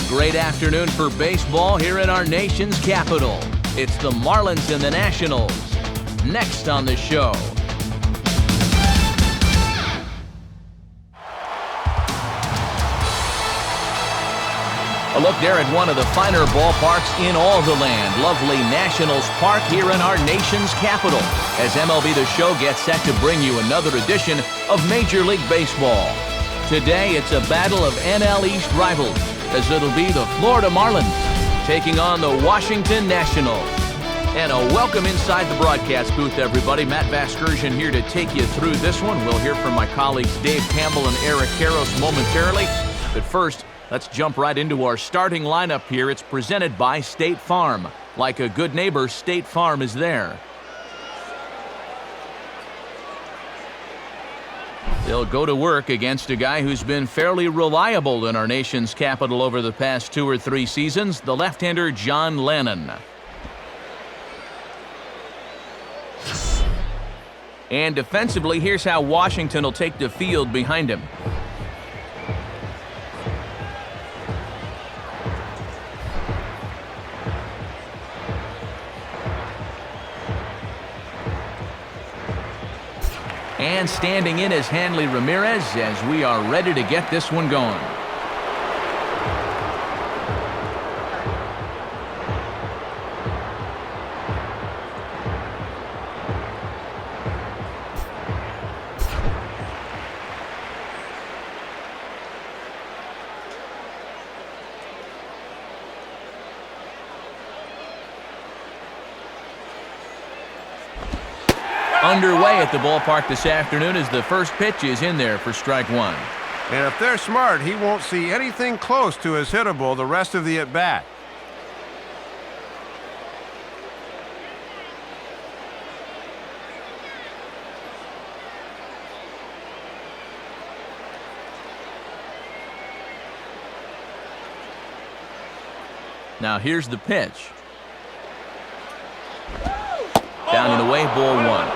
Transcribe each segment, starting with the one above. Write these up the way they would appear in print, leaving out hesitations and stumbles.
great afternoon for baseball here in our nation's capital. It's the Marlins and the Nationals. Next on the show. A look there at one of the finer ballparks in all the land. Lovely Nationals Park here in our nation's capital. As MLB The Show gets set to bring you another edition of Major League Baseball. Today it's a battle of NL East rivals, as it'll be the Florida Marlins taking on the Washington Nationals. And a welcome inside the broadcast booth, everybody. Matt Vasgersian here to take you through this one. We'll hear from my colleagues Dave Campbell and Eric Karros momentarily. But first, let's jump right into our starting lineup here. It's presented by State Farm. Like a good neighbor, State Farm is there. They'll go to work against a guy who's been fairly reliable in our nation's capital over the past 2 or 3 seasons, the left-hander John Lennon. And defensively, here's how Washington will take the field behind him. And standing in is Hanley Ramirez as we are ready to get this one going. Underway at the ballpark this afternoon as the first pitch is in there for strike one. And if they're smart, he won't see anything close to his hittable the rest of the at-bat. Now here's the pitch. Down and away, ball one.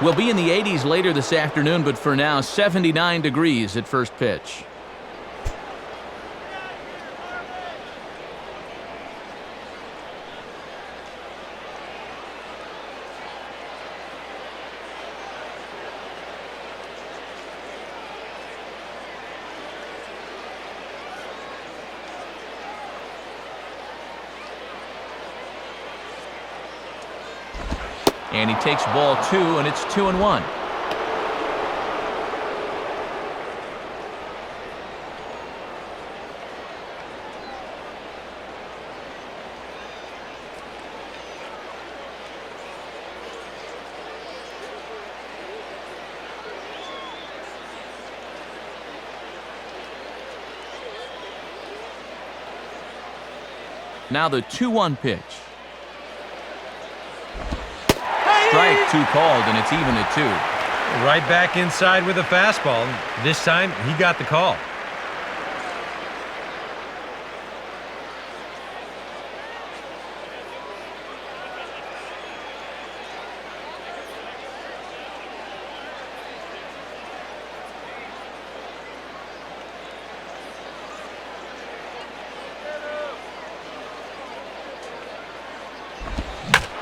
We'll be in the 80s later this afternoon, but for now, 79 degrees at first pitch. And he takes ball 2, and it's 2-1. Now the 2-1 pitch. Strike 2 called, and it's even at 2. Right back inside with a fastball. This time, he got the call.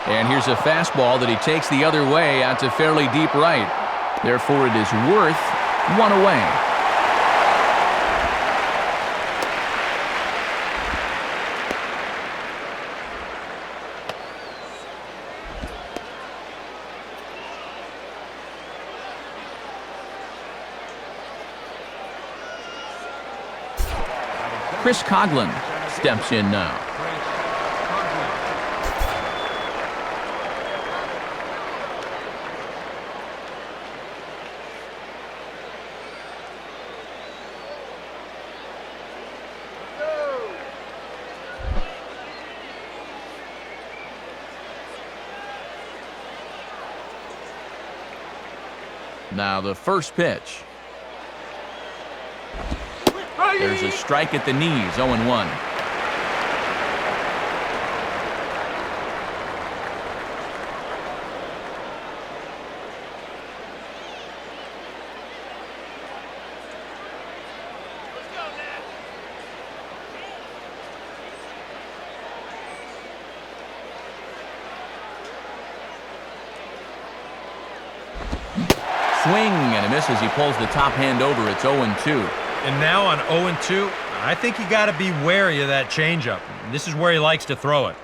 And here's a fastball that he takes the other way out to fairly deep right. Therefore, it is worth 1 away. Chris Coughlin steps in now. Now the first pitch. There's a strike at the knees, 0-1. swing and a miss as he pulls the top hand over. It's 0-2. And now on 0-2, I think you got to be wary of that changeup. This is where he likes to throw it.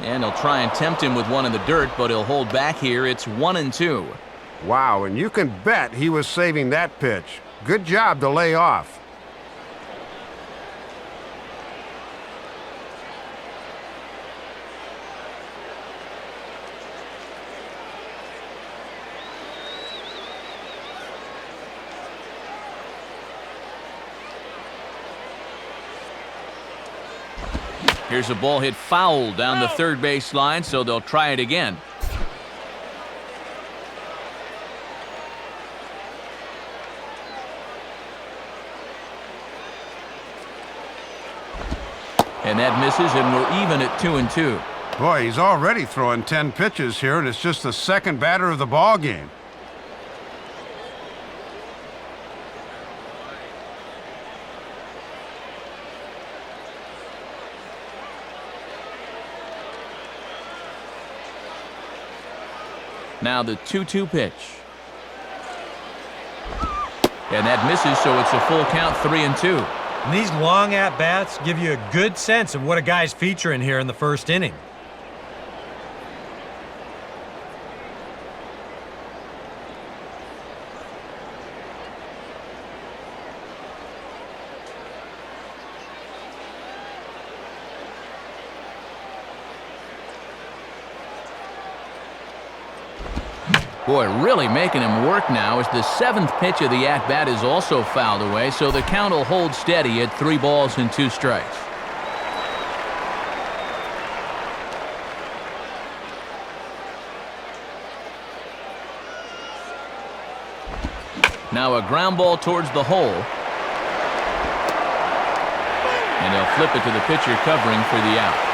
And he'll try and tempt him with one in the dirt, but he'll hold back here. It's 1-2. Wow, and you can bet he was saving that pitch. Good job to lay off. Here's a ball hit foul down the third base line, so they'll try it again. And that misses, and we're even at 2-2. Boy, he's already throwing 10 pitches here, and it's just the second batter of the ball game. Now the 2-2 pitch. And that misses, so it's a full count, 3-2. And these long at-bats give you a good sense of what a guy's featuring here in the first inning. Boy, really making him work now as the seventh pitch of the at-bat is also fouled away, so the count will hold steady at 3 balls and 2 strikes. Now a ground ball towards the hole. And he'll flip it to the pitcher covering for the out.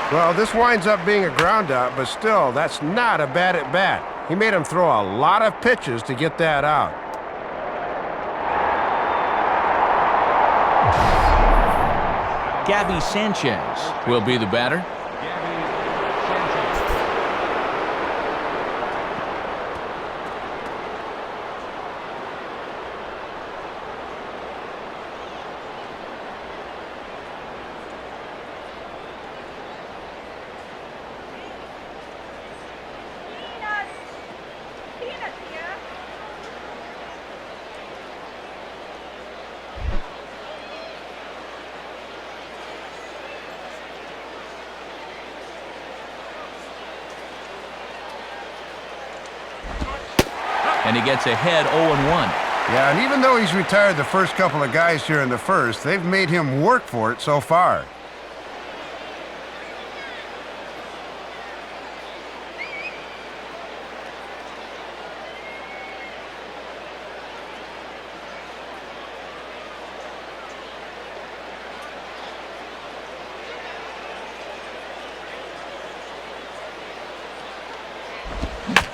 Well, this winds up being a ground out, but still, that's not a bad at-bat. He made him throw a lot of pitches to get that out. Gabby Sanchez will be the batter. And he gets ahead 0-1. Yeah, and even though he's retired the first couple of guys here in the first, they've made him work for it so far.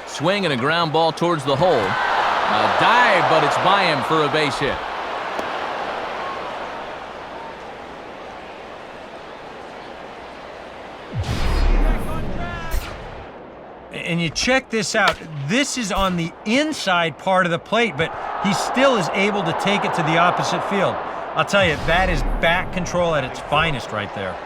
Swing and a ground ball towards the hole. A dive, but it's by him for a base hit. And you check this out. This is on the inside part of the plate, but he still is able to take it to the opposite field. I'll tell you, that is bat control at its finest right there.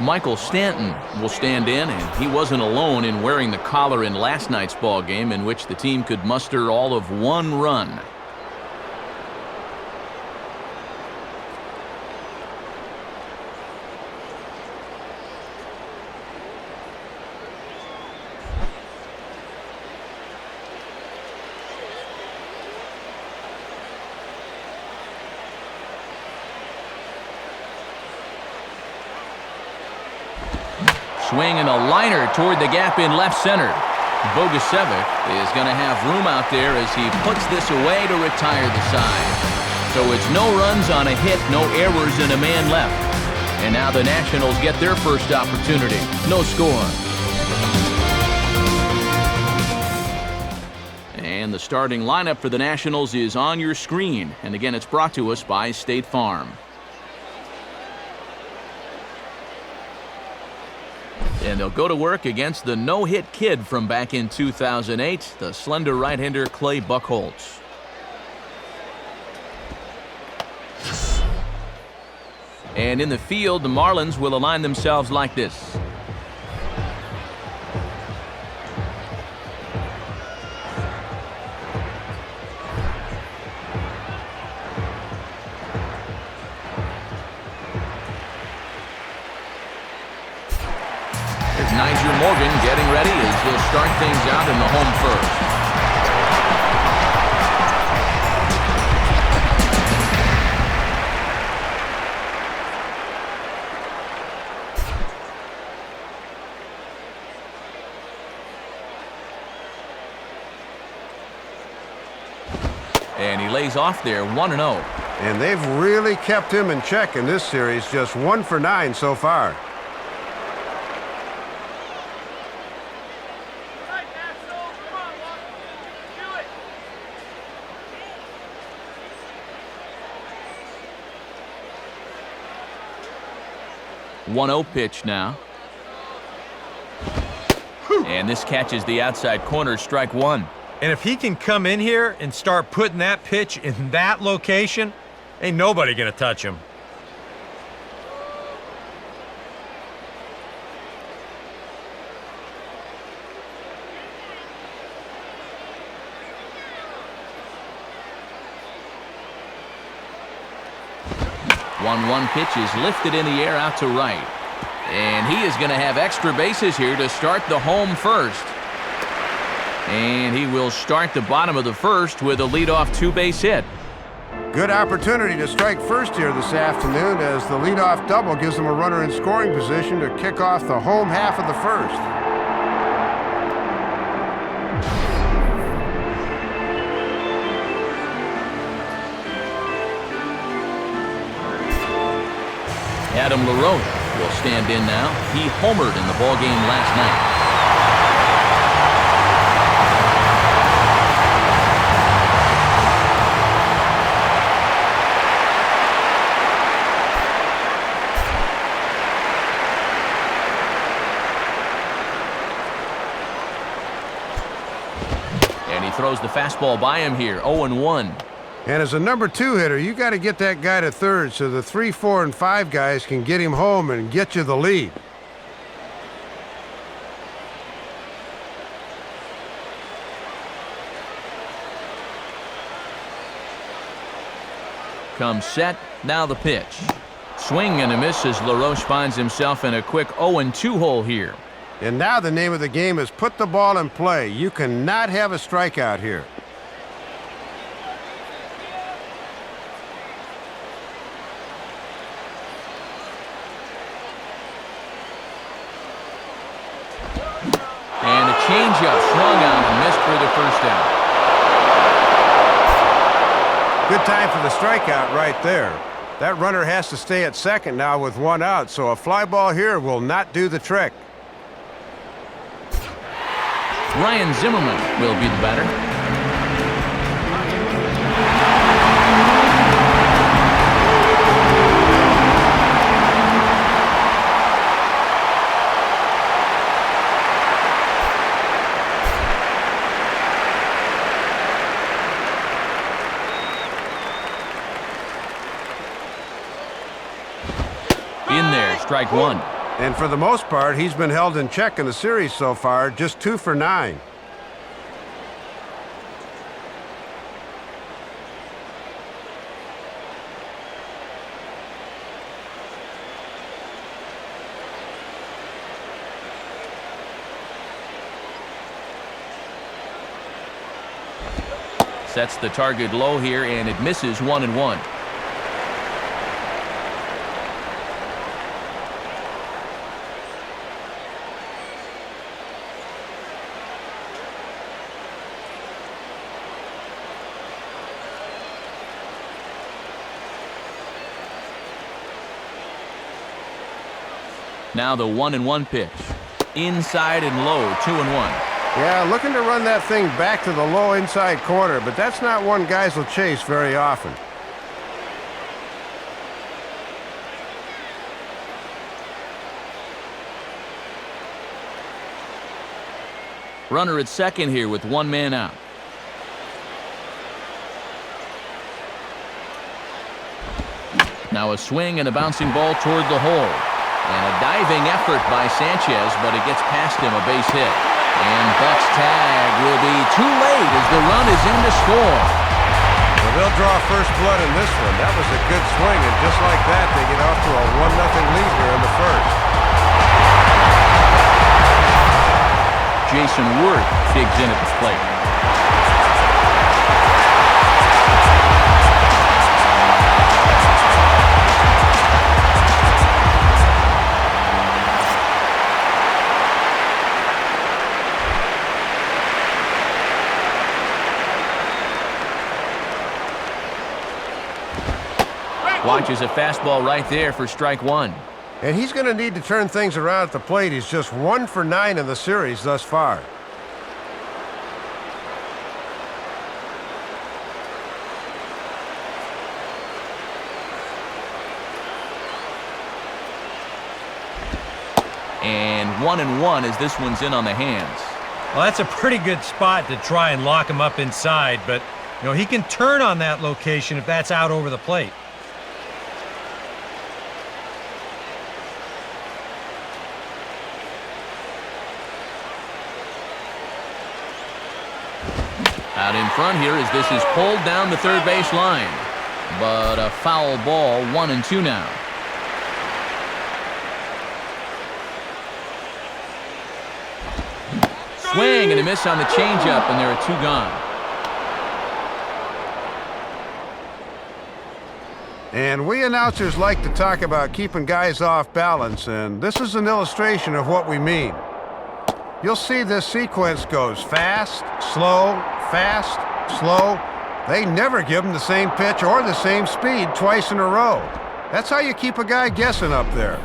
Michael Stanton will stand in, and he wasn't alone in wearing the collar in last night's ball game, in which the team could muster all of 1 run. Swing and a liner toward the gap in left center. Bogusevic is going to have room out there as he puts this away to retire the side. So it's no runs on a hit, no errors, and a man left. And now the Nationals get their first opportunity. No score. And the starting lineup for the Nationals is on your screen. And again, it's brought to us by State Farm. And they'll go to work against the no-hit kid from back in 2008, the slender right-hander Clay Buchholz. And in the field, the Marlins will align themselves like this. Morgan getting ready as he'll start things out in the home first. And he lays off there 1-0. And they've really kept him in check in this series, just 1 for 9 so far. One-0 pitch now. And this catches the outside corner, strike one. And if he can come in here and start putting that pitch in that location, ain't nobody gonna touch him. One pitch is lifted in the air out to right. And he is going to have extra bases here to start the home first. And he will start the bottom of the first with a leadoff two-base hit. Good opportunity to strike first here this afternoon as the leadoff double gives them a runner in scoring position to kick off the home half of the first. Adam LaRoche will stand in now. He homered in the ballgame last night. And he throws the fastball by him here, 0-1. And as a number 2 hitter, you got to get that guy to third so the 3, 4, and 5 guys can get him home and get you the lead. Comes set, now the pitch. Swing and a miss as LaRoche finds himself in a quick 0-2 hole here. And now the name of the game is put the ball in play. You cannot have a strikeout here. And a changeup swung on and missed for the first out. Good time for the strikeout right there. That runner has to stay at second now with 1 out, so a fly ball here will not do the trick. Ryan Zimmerman will be the batter. In there, strike one. And for the most part, he's been held in check in the series so far, just 2 for 9. Sets the target low here, and it misses 1-1. Now the 1-1 pitch. Inside and low, 2-1. Yeah, looking to run that thing back to the low inside corner, but that's not one guys will chase very often. Runner at second here with one man out. Now a swing and a bouncing ball toward the hole. And a diving effort by Sanchez, but it gets past him, a base hit. And Buck's tag will be too late as the run is in to score. Well, they'll draw first blood in this one. That was a good swing, and just like that, they get off to a 1-0 lead here in the first. Jason Worth digs in at the plate. Watches a fastball right there for strike one. And he's going to need to turn things around at the plate. He's just 1 for 9 in the series thus far. And 1-1 as this one's in on the hands. Well, that's a pretty good spot to try and lock him up inside, but he can turn on that location if that's out over the plate. Out in front here as this is pulled down the third base line. But a foul ball, 1-2 now. Swing and a miss on the changeup, and there are 2 gone. And we announcers like to talk about keeping guys off balance, and this is an illustration of what we mean. You'll see this sequence goes fast, slow, fast, slow. They never give them the same pitch or the same speed twice in a row. That's how you keep a guy guessing up there.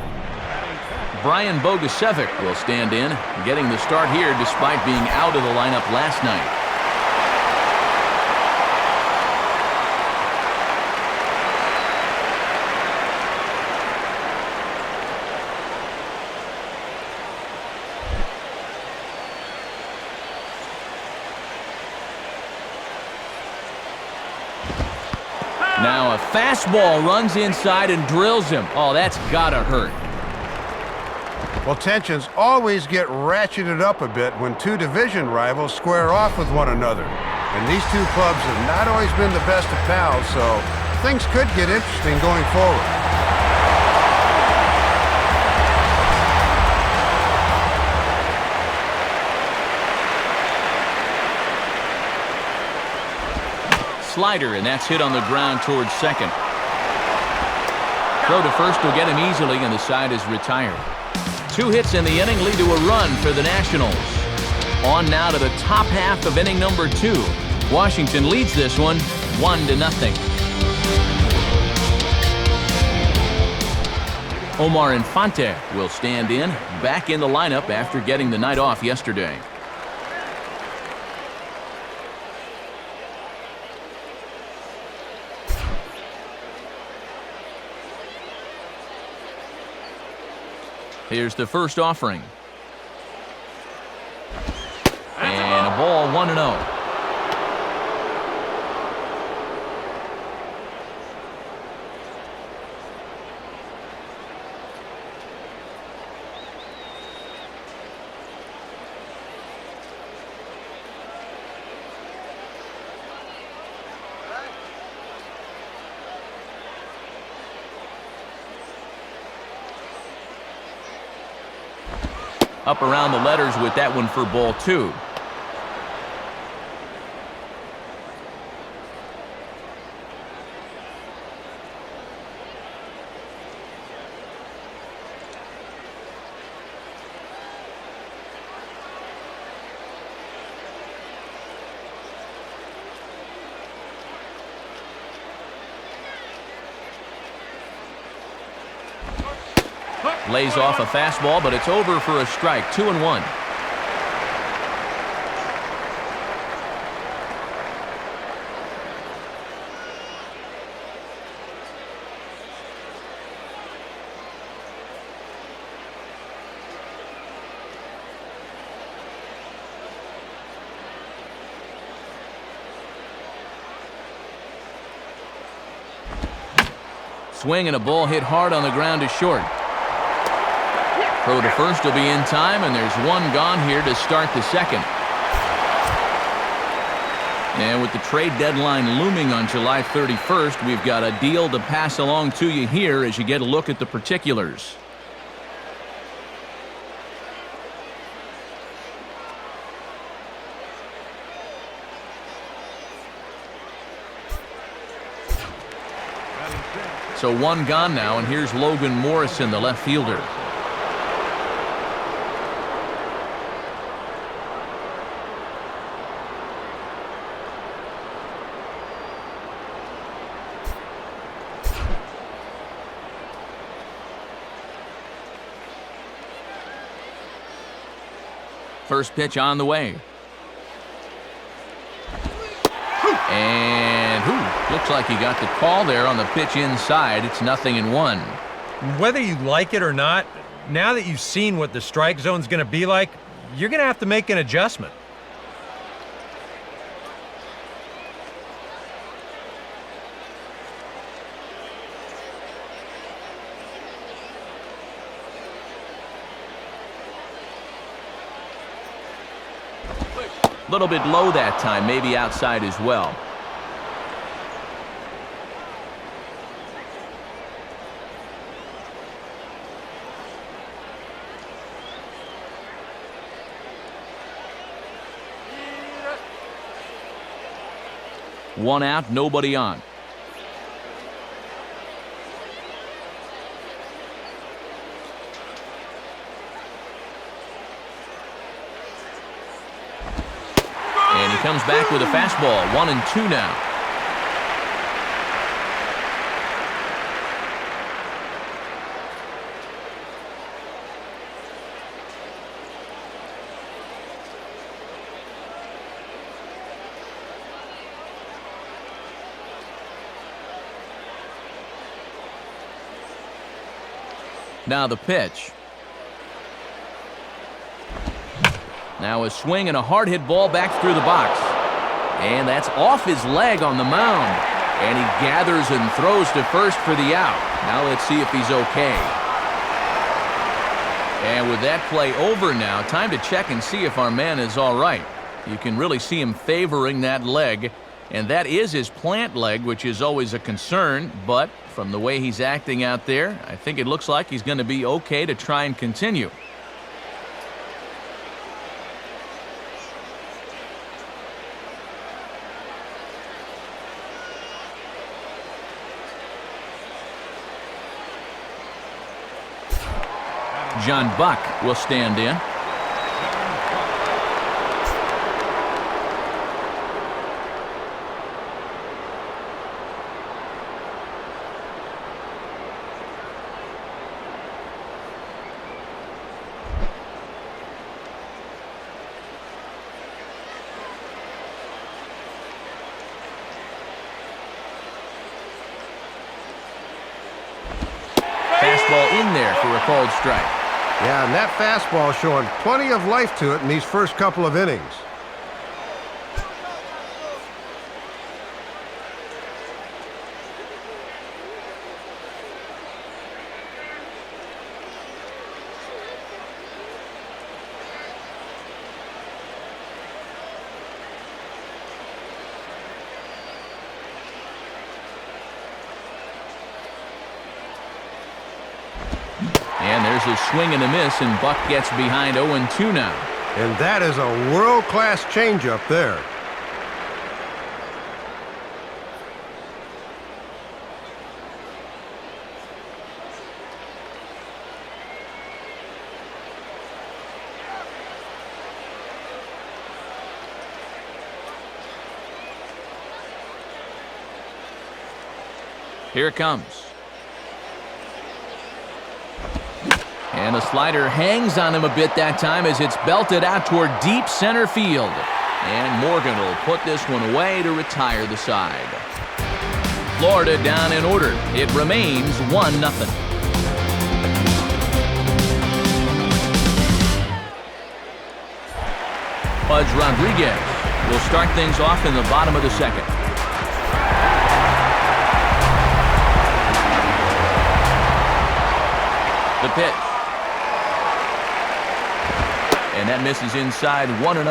Brian Bogusevic will stand in, getting the start here despite being out of the lineup last night. Now a fastball runs inside and drills him. Oh, that's gotta hurt. Well, tensions always get ratcheted up a bit when 2 division rivals square off with one another. And these 2 clubs have not always been the best of pals, so things could get interesting going forward. Slider, and that's hit on the ground towards second. Throw to first will get him easily, and the side is retired. 2 hits in the inning lead to a run for the Nationals. On now to the top half of inning number 2. Washington leads this one 1-0. Omar Infante will stand in, back in the lineup after getting the night off yesterday. Here's the first offering. And a ball, 1-0. Up around the letters with that one for ball 2. Lays off a fastball, but it's over for a strike. 2-1. Swing and a ball hit hard on the ground to short. Throw to first will be in time, and there's one gone here to start the second. And with the trade deadline looming on July 31st, we've got a deal to pass along to you here as you get a look at the particulars. So one gone now, and here's Logan Morrison, the left fielder. First pitch on the way. And looks like he got the call there on the pitch inside. It's 0-1. Whether you like it or not, now that you've seen what the strike zone's going to be like, you're going to have to make an adjustment. A little bit low that time, maybe outside as well. One out, nobody on. And he comes back with a fastball. 1-2 now. Now the pitch. Now a swing and a hard hit ball back through the box. And that's off his leg on the mound. And he gathers and throws to first for the out. Now let's see if he's okay. And with that play over now, time to check and see if our man is all right. You can really see him favoring that leg. And that is his plant leg, which is always a concern. But from the way he's acting out there, I think it looks like he's going to be okay to try and continue. John Buck will stand in. Fastball in there for a called strike. Yeah, and that fastball showing plenty of life to it in these first couple of innings. And there's a swing and a miss, and Buck gets behind 0-2 now. And that is a world-class changeup there. Here it comes. And the slider hangs on him a bit that time as it's belted out toward deep center field. And Morgan will put this one away to retire the side. Florida down in order. It remains 1-0. Pudge Rodriguez will start things off in the bottom of the second. The pitch. And that misses inside 1-0.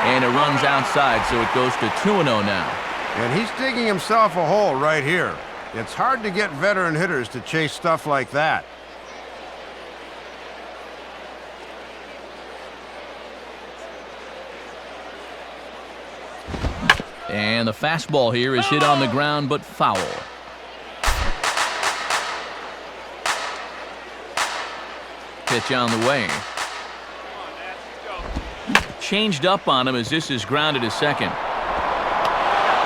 And it runs outside, so it goes to 2-0 now. And he's digging himself a hole right here. It's hard to get veteran hitters to chase stuff like that. And the fastball here is hit on the ground, but foul. Pitch on the way. Changed up on him as this is grounded to second.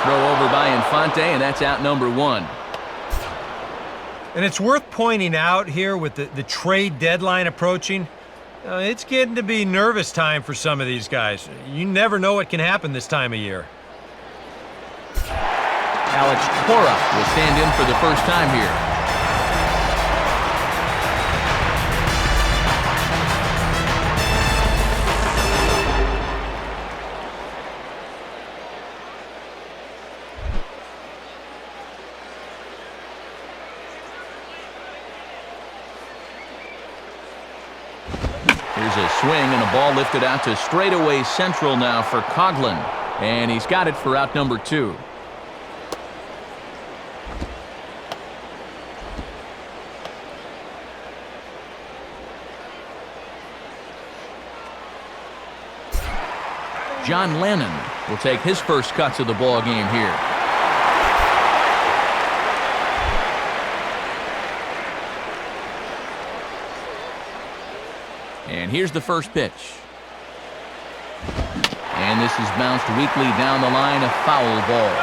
Throw over by Infante, and that's out number 1. And it's worth pointing out here with the trade deadline approaching, it's getting to be nervous time for some of these guys. You never know what can happen this time of year. Alex Cora will stand in for the first time here. Here's a swing and a ball lifted out to straightaway central now for Coughlin. And he's got it for out number 2. John Lennon will take his first cuts of the ball game here. And here's the first pitch. And this is bounced weakly down the line, a foul ball.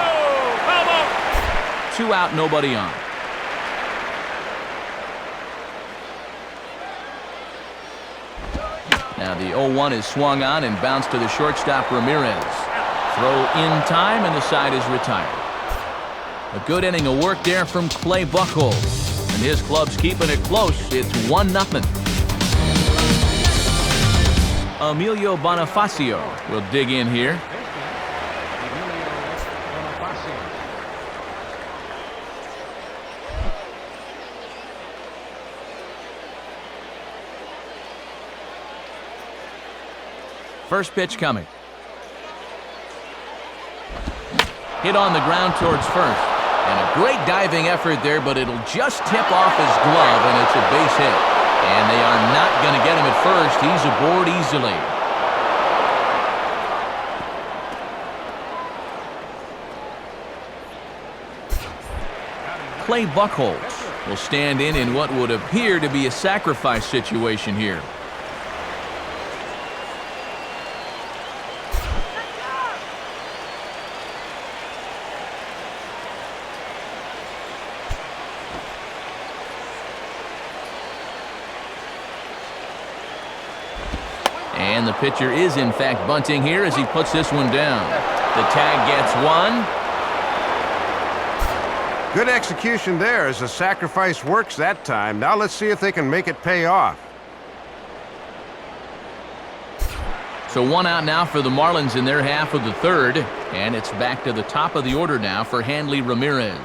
2 out, nobody on. Now the 0-1 is swung on and bounced to the shortstop Ramirez. Throw in time and the side is retired. A good inning of work there from Clay Buchholz. And his club's keeping it close. It's 1-0. Emilio Bonifacio will dig in here. First pitch coming. Hit on the ground towards first. And a great diving effort there, but it'll just tip off his glove, and it's a base hit. And they are not going to get him at first. He's aboard easily. Clay Buchholz will stand in what would appear to be a sacrifice situation here. And the pitcher is, in fact, bunting here as he puts this one down. The tag gets 1. Good execution there as the sacrifice works that time. Now let's see if they can make it pay off. So 1 out now for the Marlins in their half of the third. And it's back to the top of the order now for Hanley Ramirez.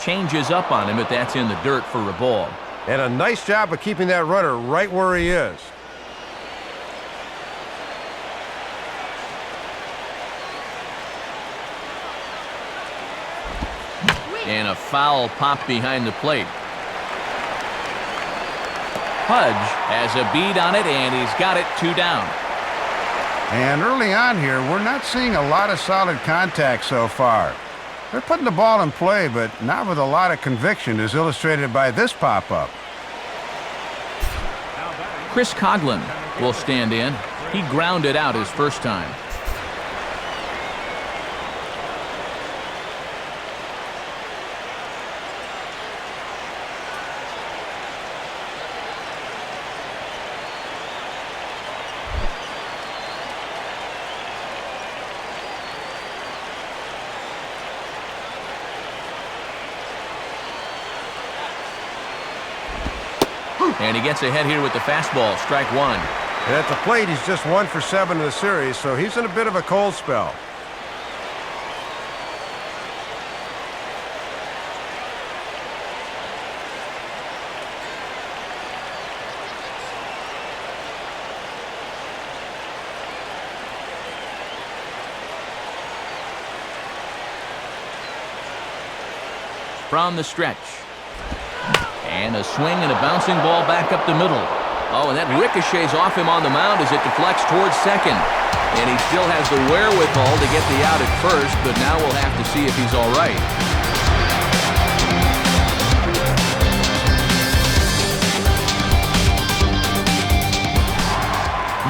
Changes up on him, but that's in the dirt for a ball. And a nice job of keeping that runner right where he is. And a foul pop behind the plate. Pudge has a bead on it, and he's got it 2 down. And early on here, we're not seeing a lot of solid contact so far. They're putting the ball in play, but not with a lot of conviction, as illustrated by this pop-up. Chris Coughlin will stand in. He grounded out his first time. And he gets ahead here with the fastball, strike 1. And at the plate, he's just 1 for 7 in the series, so he's in a bit of a cold spell. From the stretch. And a swing and a bouncing ball back up the middle. Oh, and that ricochets off him on the mound as it deflects towards second. And he still has the wherewithal to get the out at first, but now we'll have to see if he's all right.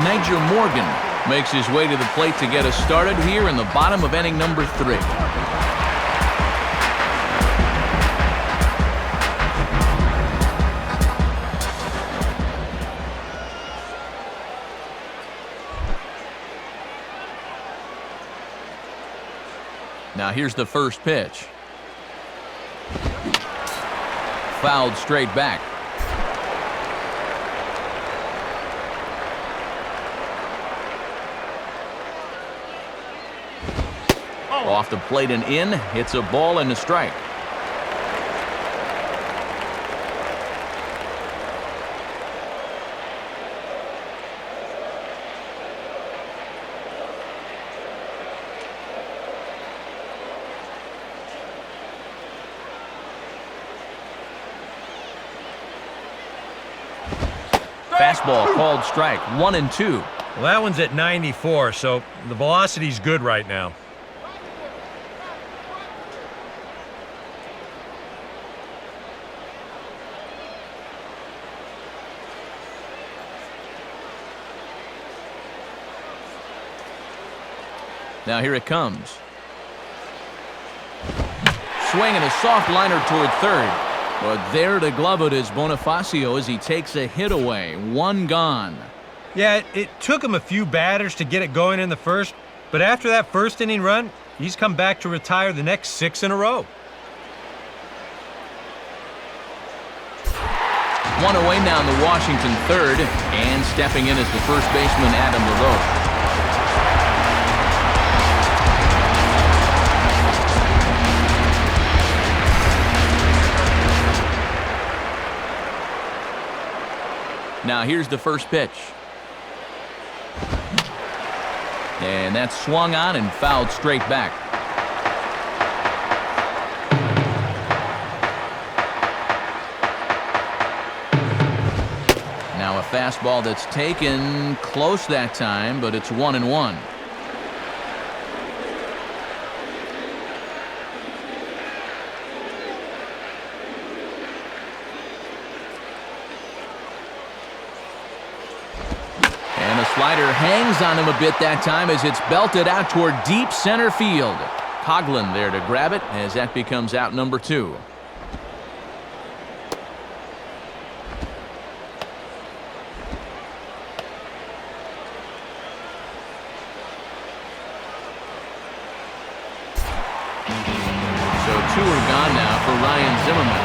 Niger Morgan makes his way to the plate to get us started here in the bottom of inning number 3. Now here's the first pitch. Fouled straight back. Off the plate and in, hits a ball and a strike. Fastball called strike, 1-2. Well, that one's at 94, so the velocity's good right now. Now here it comes. Swing and a soft liner toward third. But there to glove it is Bonifacio as he takes a hit away. 1 gone. Yeah, it took him a few batters to get it going in the first, but after that first inning run, he's come back to retire the next 6 in a row. 1 away now in the Washington third, and stepping in is the first baseman Adam LaRoche. Now here's the first pitch. And that's swung on and fouled straight back. Now a fastball that's taken close that time, but it's 1-1. Slider hangs on him a bit that time as it's belted out toward deep center field. Coughlin there to grab it as that becomes out number 2. So 2 are gone now for Ryan Zimmerman.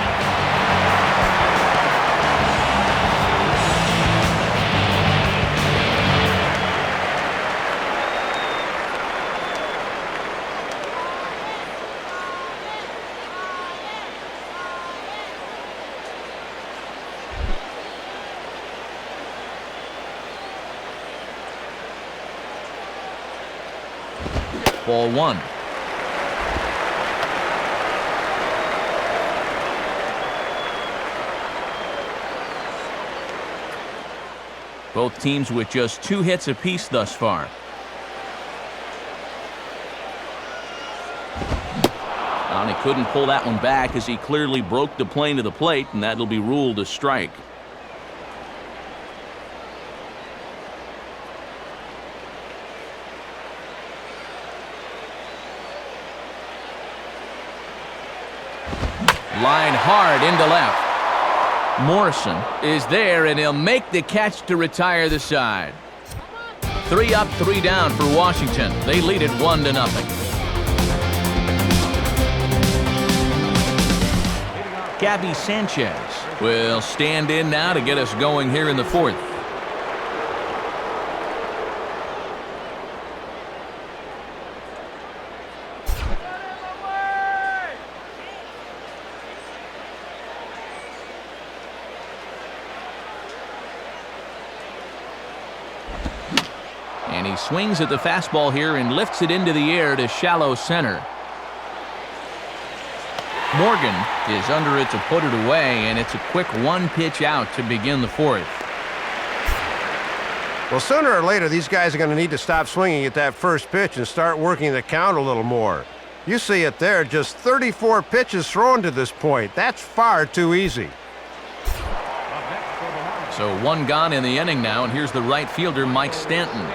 Ball 1. Both teams with just 2 hits apiece thus far. And he couldn't pull that one back as he clearly broke the plane to the plate, and that'll be ruled a strike. Line hard into left. Morrison is there, and he'll make the catch to retire the side. 3 up, 3 down for Washington. They lead it 1-0. Gabby Sanchez will stand in now to get us going here in the 4th. And he swings at the fastball here and lifts it into the air to shallow center. Morgan is under it to put it away, and it's a quick 1-pitch out to begin the 4th. Well, sooner or later, these guys are going to need to stop swinging at that first pitch and start working the count a little more. You see it there, just 34 pitches thrown to this point. That's far too easy. So 1 gone in the inning now, and here's the right fielder, Mike Stanton.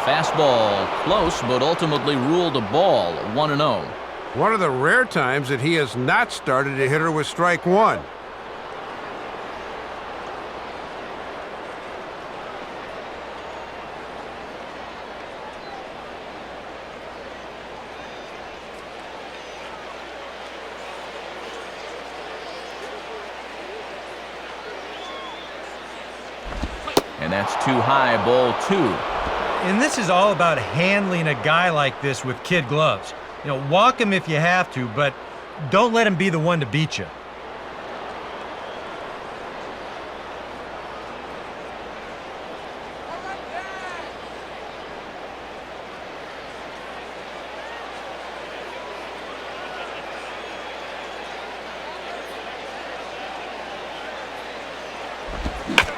Fastball close, but ultimately ruled a ball, 1-0. One of the rare times that he has not started a hitter with strike 1. And that's too high, ball 2. And this is all about handling a guy like this with kid gloves. You know, walk him if you have to, but don't let him be the one to beat you.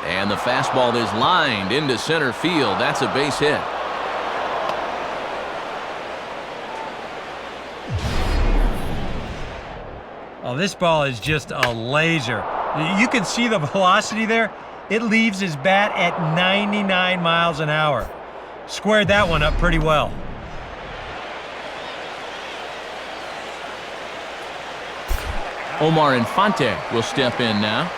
And the fastball is lined into center field. That's a base hit. Oh, this ball is just a laser. You can see the velocity there. It leaves his bat at 99 miles an hour. Squared that one up pretty well. Omar Infante will step in now.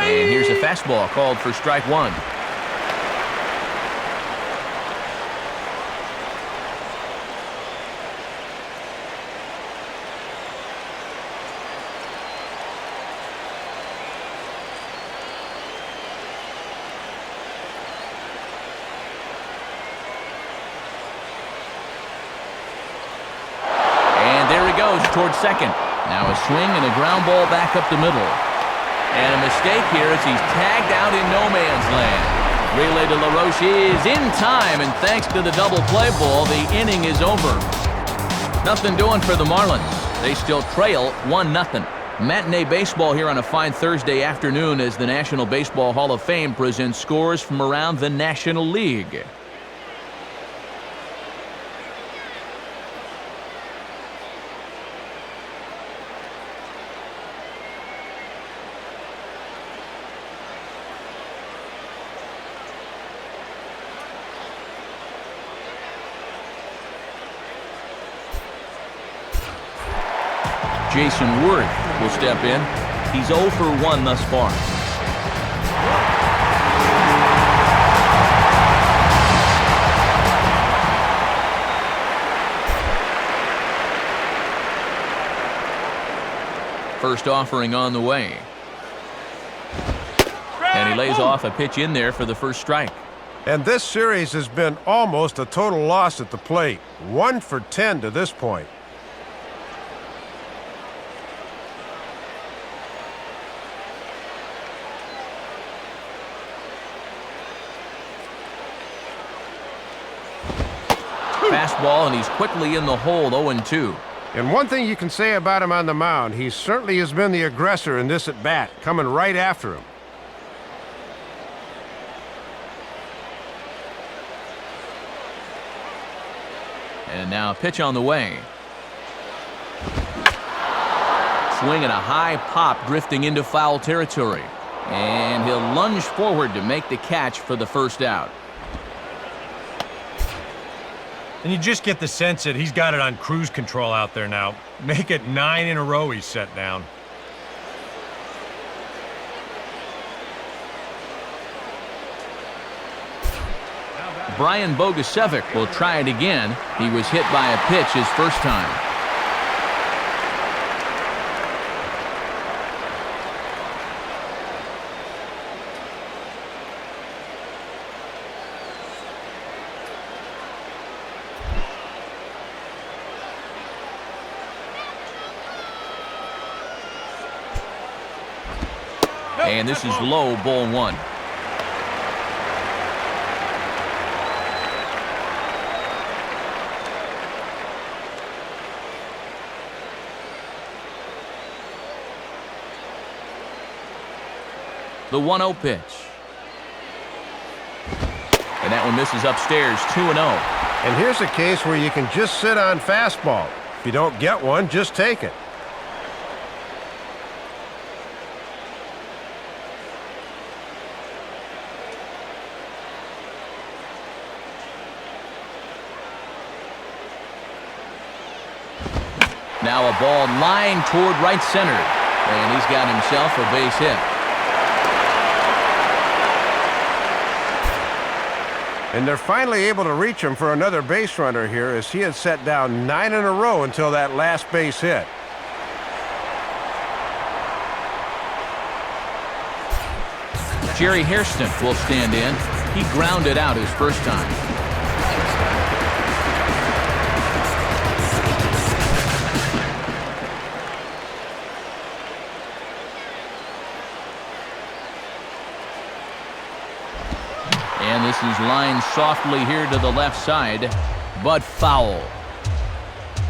And here's a fastball called for strike 1. And there he goes towards second. Now a swing and a ground ball back up the middle. And a mistake here as he's tagged out in no man's land. Relay to LaRoche is in time, and thanks to the double play ball, the inning is over. Nothing doing for the Marlins. They still trail 1-0. Matinee baseball here on a fine Thursday afternoon as the National Baseball Hall of Fame presents scores from around the National League. Jason Worth will step in. He's 0 for 1 thus far. First offering on the way. And he lays off a pitch in there for the first strike. And this series has been almost a total loss at the plate. 1 for 10 to this point. Fastball, and he's quickly in the hole, 0-2. And one thing you can say about him on the mound, he certainly has been the aggressor in this at-bat, coming right after him. And now a pitch on the way. Swing and a high pop drifting into foul territory. And he'll lunge forward to make the catch for the first out. And you just get the sense that he's got it on cruise control out there now. Make it 9 in a row he's set down. Brian Bogusevic will try it again. He was hit by a pitch his first time. And this is low, ball 1. The 1-0 pitch. And that one misses upstairs, 2-0. And here's a case where you can just sit on fastball. If you don't get one, just take it. Now a ball lined toward right center. And he's got himself a base hit. And they're finally able to reach him for another base runner here, as he had set down 9 in a row until that last base hit. Jerry Hairston will stand in. He grounded out his first time. And this is lined softly here to the left side, but foul.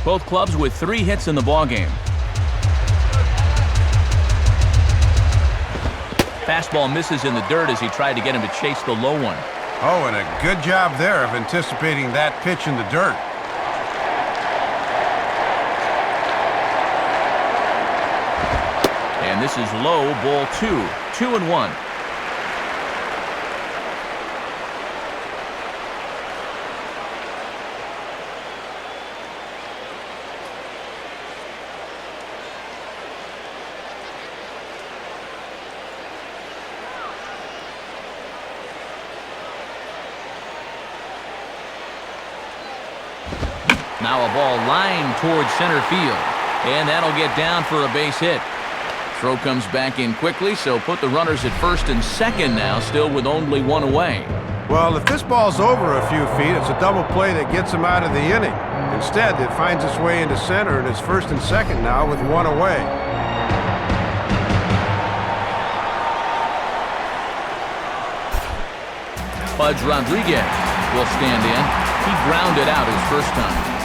Both clubs with 3 hits in the ballgame. Fastball misses in the dirt as he tried to get him to chase the low one. Oh, and a good job there of anticipating that pitch in the dirt. And this is low, ball 2, 2-1. Now a ball lined towards center field. And that'll get down for a base hit. Throw comes back in quickly, so put the runners at first and second now, still with only 1 away. Well, if this ball's over a few feet, it's a double play that gets him out of the inning. Instead, it finds its way into center, and it's first and second now with 1 away. Pudge Rodriguez will stand in. He grounded out his first time.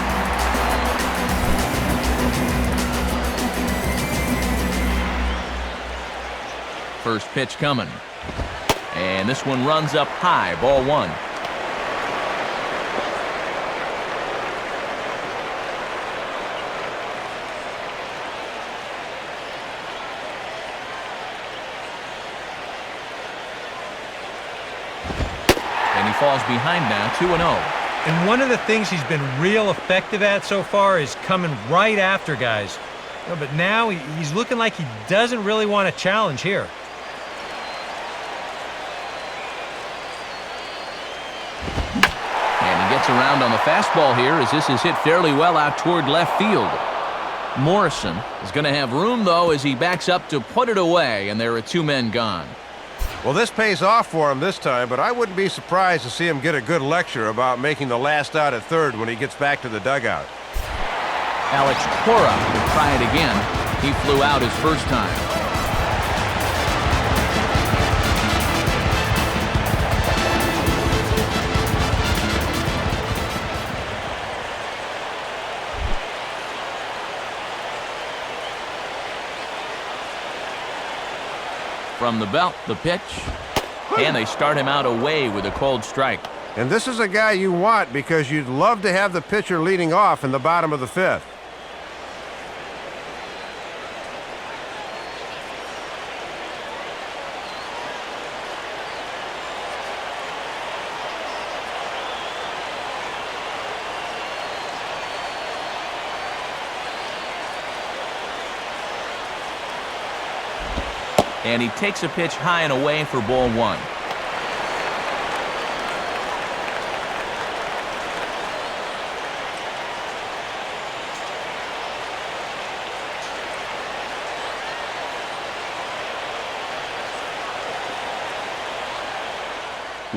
First pitch coming. And this one runs up high, ball 1. And he falls behind now, 2-0. And one of the things he's been real effective at so far is coming right after guys. No, but now he's looking like he doesn't really want to challenge here. And he gets around on the fastball here as this is hit fairly well out toward left field. Morrison is going to have room, though, as he backs up to put it away, and there are 2 men gone. Well, this pays off for him this time, but I wouldn't be surprised to see him get a good lecture about making the last out at third when he gets back to the dugout. Alex Cora will try it again. He flew out his first time. From the belt, the pitch, and they start him out away with a cold strike. And this is a guy you want because you'd love to have the pitcher leading off in the bottom of the 5th. And he takes a pitch high and away for ball 1.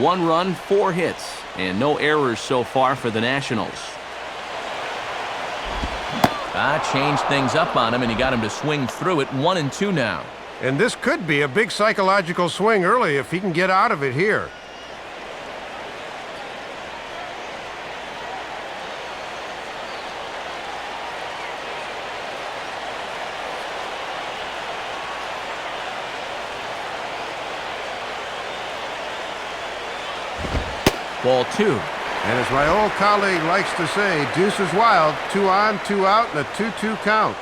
One run, 4 hits, and no errors so far for the Nationals. Changed things up on him, and he got him to swing through it. 1-2 now. And this could be a big psychological swing early if he can get out of it here. Ball 2. And as my old colleague likes to say, deuce is wild. 2 on, 2 out, and a 2-2 count.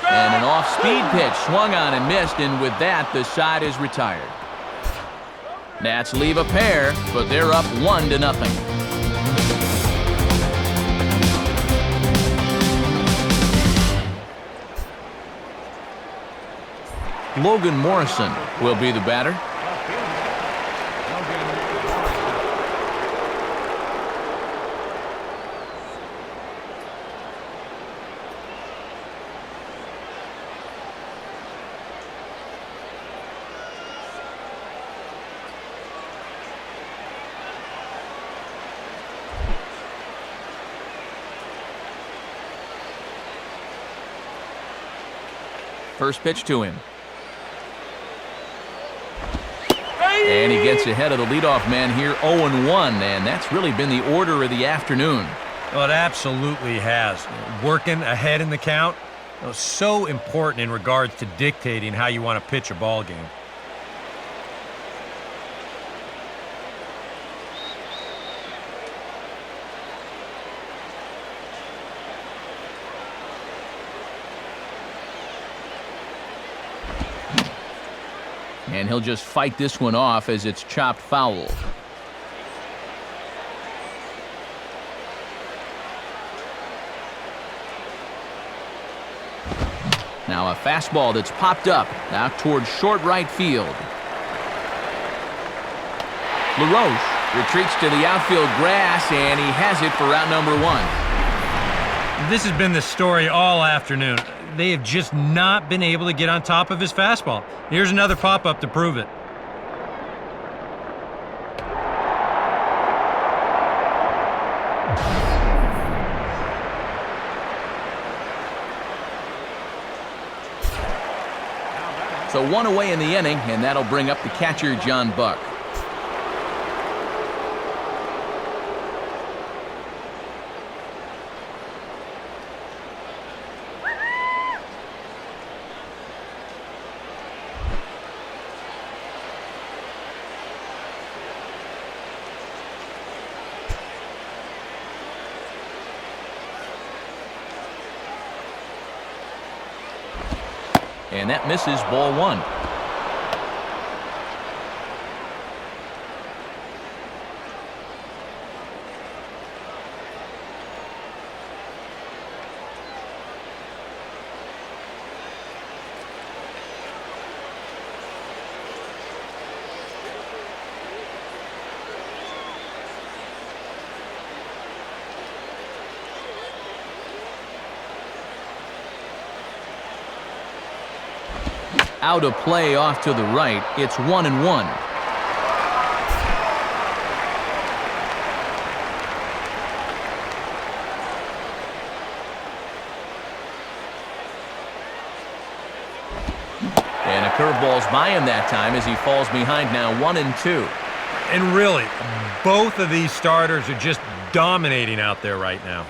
And an off-speed pitch swung on and missed, and with that, the side is retired. Nats leave a pair, but they're up 1-0. Logan Morrison will be the batter. First pitch to him. And he gets ahead of the leadoff man here, 0-1, and that's really been the order of the afternoon. Well, it absolutely has. Working ahead in the count, so important in regards to dictating how you want to pitch a ball game. And he'll just fight this one off as it's chopped foul. Now a fastball that's popped up out towards short right field. LaRoche retreats to the outfield grass, and he has it for out number 1. This has been the story all afternoon. They have just not been able to get on top of his fastball. Here's another pop-up to prove it. So 1 away in the inning, and that'll bring up the catcher, John Buck. and that misses ball one. Out of play off to the right. It's 1-1. And a curveball's by him that time as he falls behind now 1-2. And really, both of these starters are just dominating out there right now.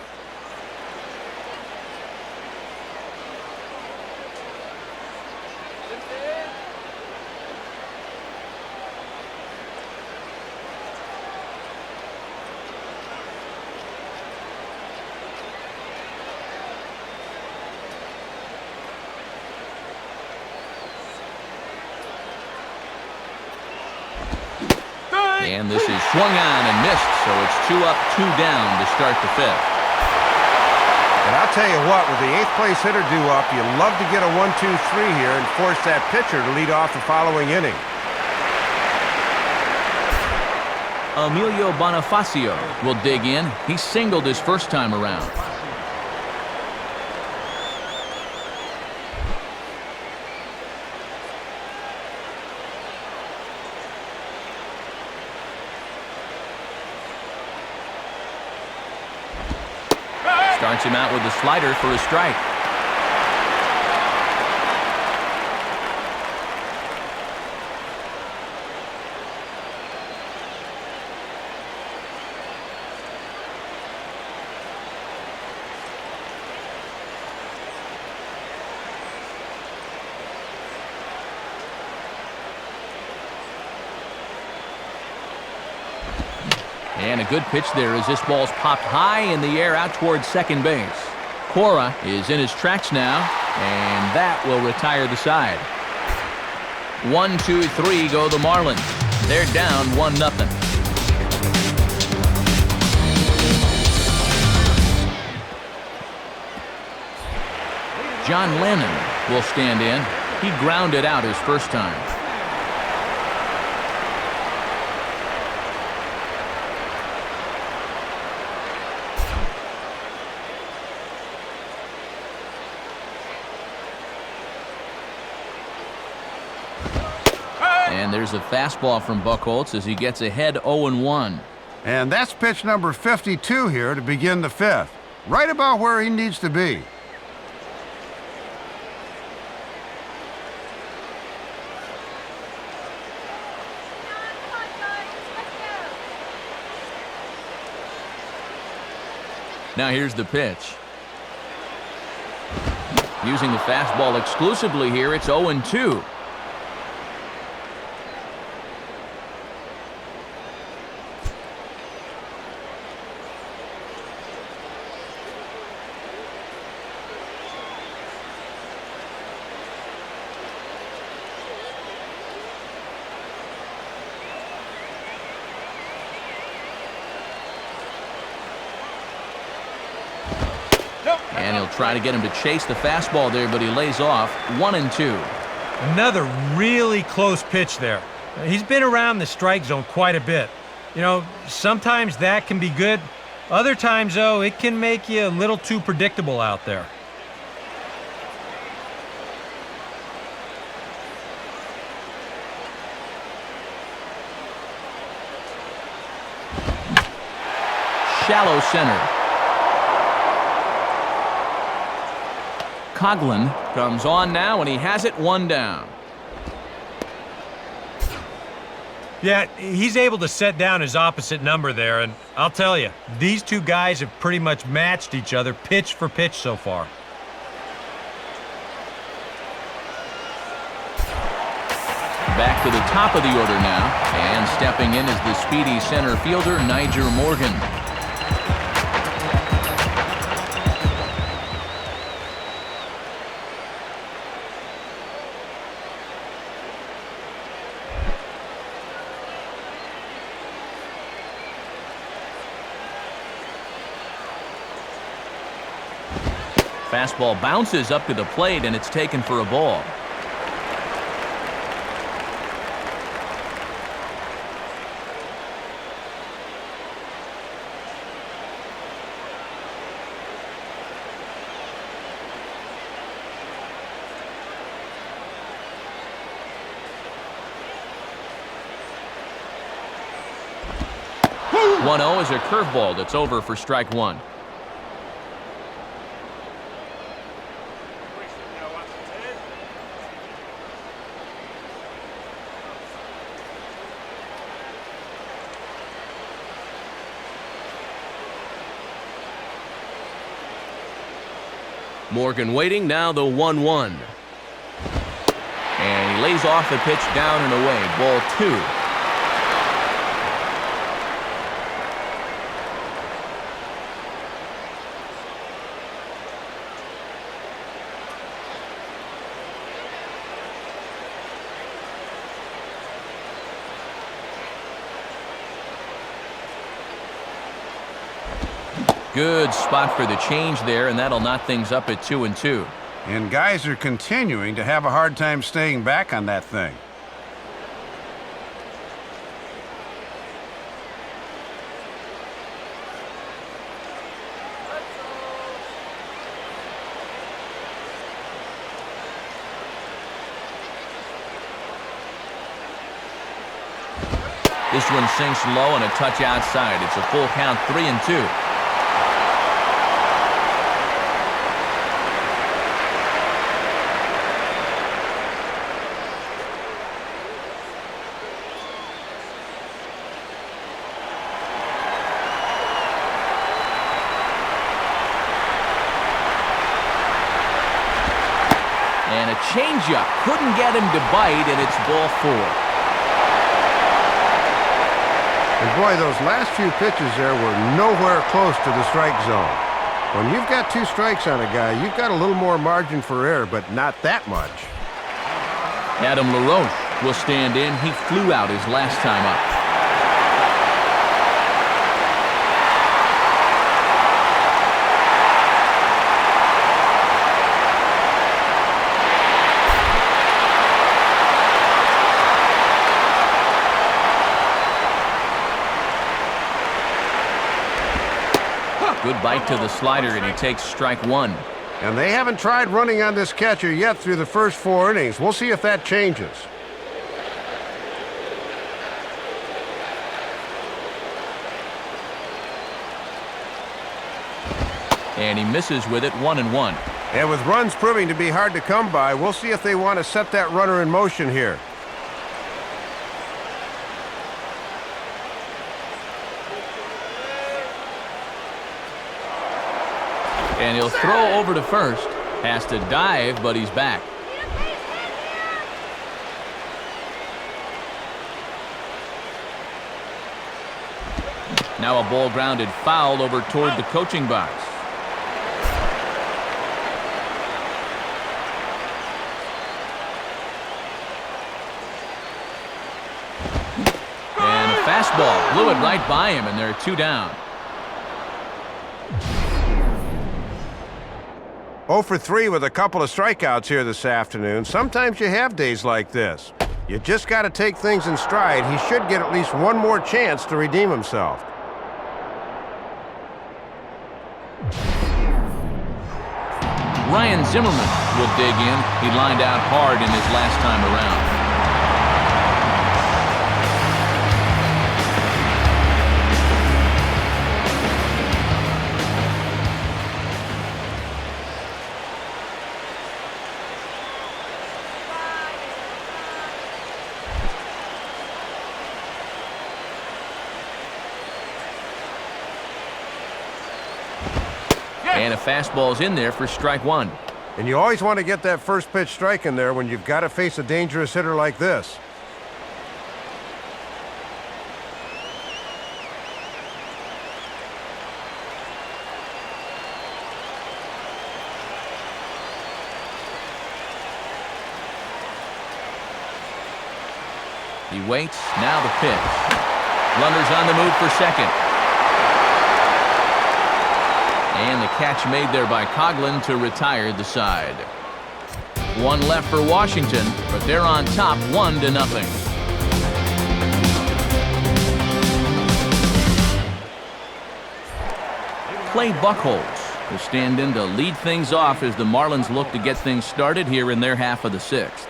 And this is swung on and missed, so it's 2 up, 2 down to start the 5th. And I'll tell you what, with the 8th place hitter due up, you love to get a 1-2-3 here and force that pitcher to lead off the following inning. Emilio Bonifacio will dig in. He singled his first time around. Starts him out with a slider for a strike. And a good pitch there as this ball's popped high in the air out towards second base. Cora is in his tracks now, and that will retire the side. 1, 2, 3 go the Marlins. They're down 1-0. John Lennon will stand in. He grounded out his first time. And there's a fastball from Buchholz as he gets ahead 0-1. And that's pitch number 52 here to begin the 5th. Right about where he needs to be. Now here's the pitch. Using the fastball exclusively here, it's 0-2. And he'll try to get him to chase the fastball there, but he lays off 1-2. Another really close pitch there. He's been around the strike zone quite a bit. You know, sometimes that can be good. Other times, though, it can make you a little too predictable out there. Shallow center. Coughlin comes on now, and he has it 1 down. Yeah, he's able to set down his opposite number there, and I'll tell you, these two guys have pretty much matched each other pitch for pitch so far. Back to the top of the order now, and stepping in is the speedy center fielder, Niger Morgan. Fastball bounces up to the plate, and it's taken for a ball. Woo! 1-0 is a curveball that's over for strike one. Morgan waiting, now the 1-1. And he lays off the pitch down and away. Ball 2. Good spot for the change there, and that'll knot things up at 2-2. And guys are continuing to have a hard time staying back on that thing. This one sinks low and a touch outside. It's a full count, 3-2. And a changeup. Couldn't get him to bite, and it's ball 4. And boy, those last few pitches there were nowhere close to the strike zone. When you've got 2 strikes on a guy, you've got a little more margin for error, but not that much. Adam LaRoche will stand in. He flew out his last time up. Good bite to the slider, and he takes strike 1. And they haven't tried running on this catcher yet through the first 4 innings. We'll see if that changes. And he misses with it, 1-1. And with runs proving to be hard to come by, we'll see if they want to set that runner in motion here. And he'll throw over to first. Has to dive, but he's back. Now a ball grounded foul over toward the coaching box. And a fastball blew it right by him, and there are 2 down. 0 for 3 with a couple of strikeouts here this afternoon. Sometimes you have days like this. You just got to take things in stride. He should get at least one more chance to redeem himself. Ryan Zimmerman will dig in. He lined out hard in his last time around. And a fastball's in there for strike 1. And you always want to get that first pitch strike in there when you've got to face a dangerous hitter like this. He waits, now the pitch. Runners on the move for second. And the catch made there by Coughlin to retire the side. One left for Washington, but they're on top 1-0. Clay Buchholz will stand in to lead things off as the Marlins look to get things started here in their half of the 6th.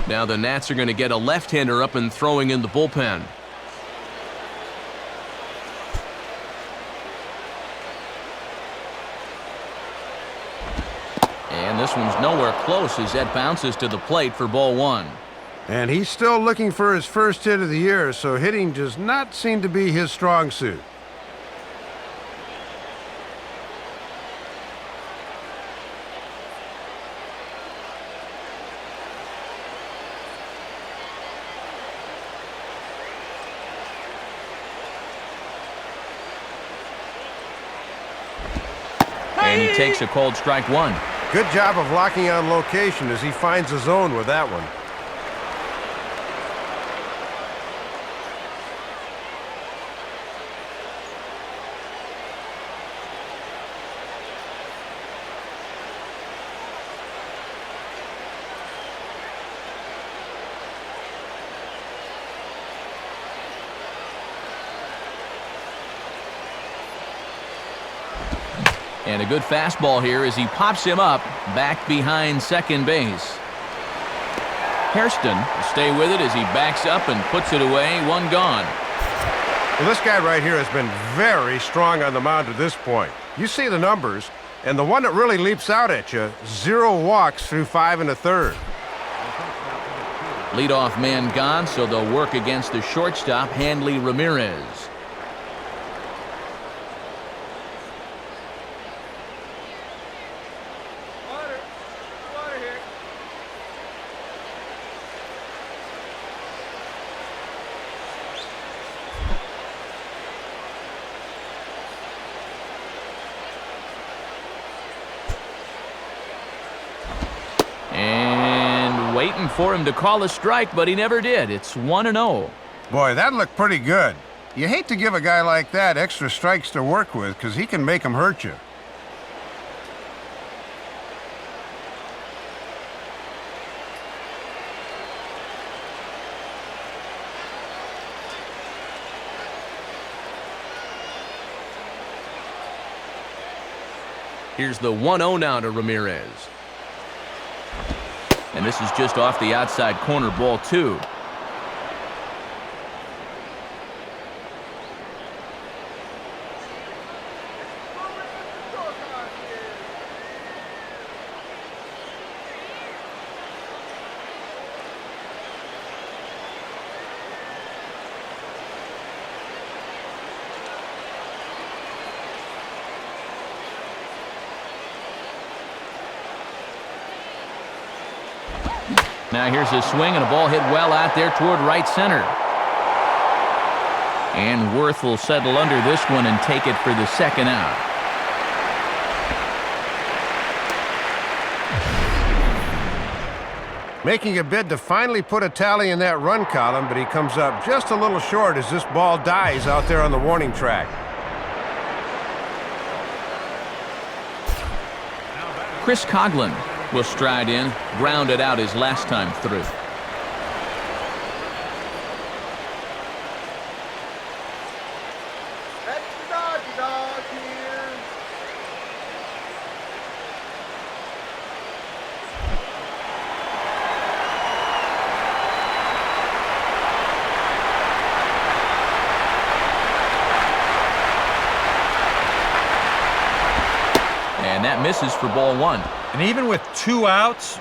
Now the Nats are going to get a left-hander up and throwing in the bullpen. And this one's nowhere close as that bounces to the plate for ball 1. And he's still looking for his first hit of the year, so hitting does not seem to be his strong suit. And he takes a called strike 1. Good job of locking on location as he finds a zone with that one. And a good fastball here as he pops him up back behind second base. Hairston will stay with it as he backs up and puts it away. One gone. Well, this guy right here has been very strong on the mound to this point. You see the numbers, and the one that really leaps out at you, 0 walks through 5 1/3. Leadoff man gone, so they'll work against the shortstop, Hanley Ramirez. And waiting for him to call a strike, but he never did. It's 1-0. Boy, that looked pretty good. You hate to give a guy like that extra strikes to work with because he can make them hurt you. Here's the 1-0 now to Ramirez. And this is just off the outside corner, ball 2. Now here's a swing and a ball hit well out there toward right center. And Worth will settle under this one and take it for the second out. Making a bid to finally put a tally in that run column, but he comes up just a little short as this ball dies out there on the warning track. Chris Coughlin will stride in, grounded out his last time through. And that misses for ball 1. And even with 2 outs,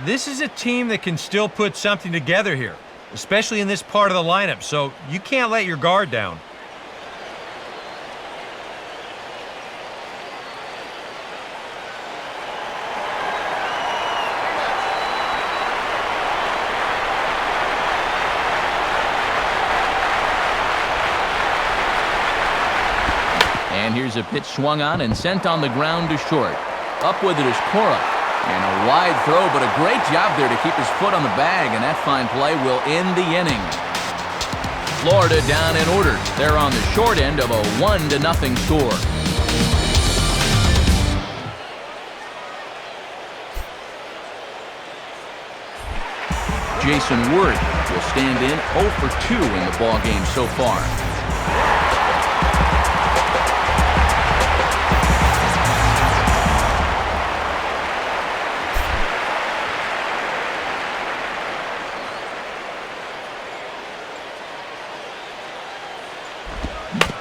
this is a team that can still put something together here, especially in this part of the lineup, so you can't let your guard down. And here's a pitch swung on and sent on the ground to short. Up with it is Cora. And a wide throw, but a great job there to keep his foot on the bag, and that fine play will end the inning. Florida down in order. They're on the short end of a 1-0 score. Jason Worth will stand in 0 for 2 in the ballgame so far.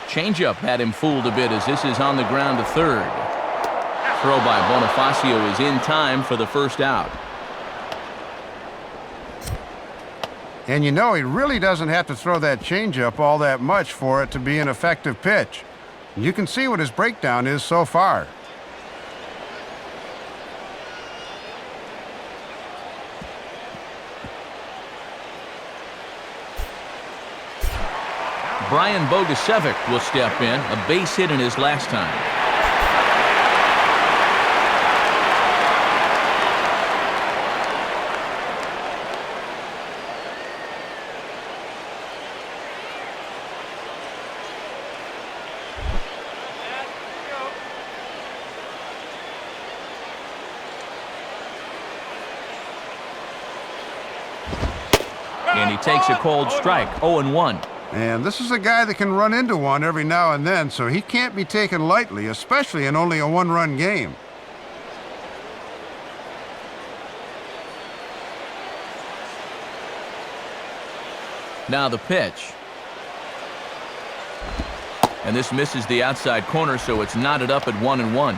Changeup had him fooled a bit as this is on the ground to third. Throw by Bonifacio is in time for the first out. And you know, he really doesn't have to throw that changeup all that much for it to be an effective pitch. You can see what his breakdown is so far. Brian Bogusevic will step in, a base hit in his last time. And he takes a cold strike, 0-1. And this is a guy that can run into one every now and then, so he can't be taken lightly, especially in only a one-run game. Now the pitch. And this misses the outside corner, so it's knotted up at 1-1.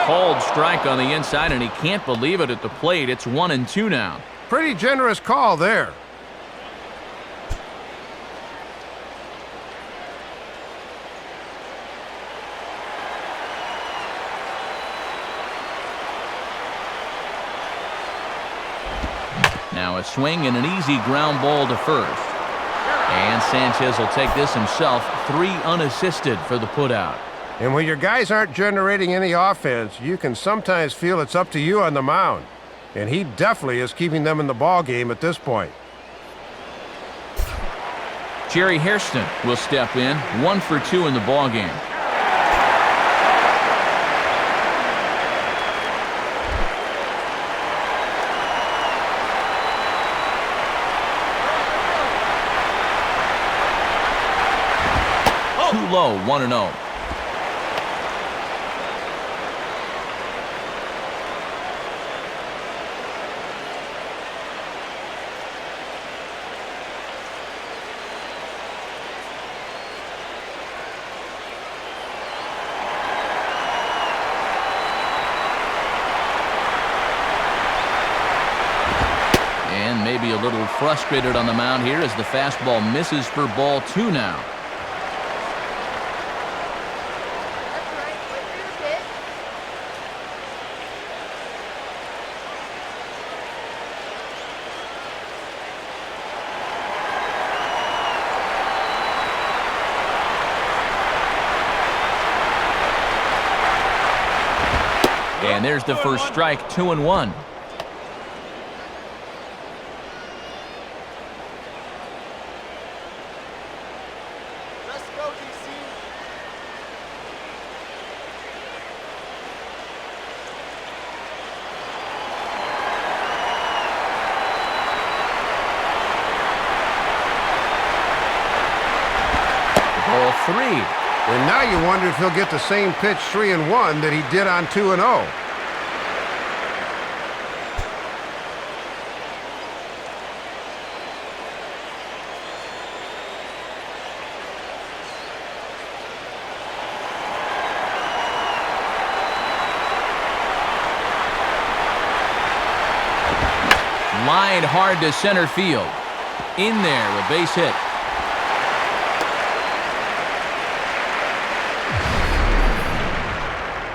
Called strike on the inside, and he can't believe it at the plate. It's 1-2 now. Pretty generous call there. Now a swing and an easy ground ball to first. And Sanchez will take this himself, 3 unassisted for the putout. And when your guys aren't generating any offense, you can sometimes feel it's up to you on the mound. And he definitely is keeping them in the ball game at this point. Jerry Hairston will step in, 1 for 2 in the ball game. Too low, 1-0. Maybe a little frustrated on the mound here as the fastball misses for ball 2 now. And there's the first strike, 2-1. Ball 3. And now you wonder if he'll get the same pitch 3-1 that he did on 2-0. Lined hard to center field. In there, a base hit.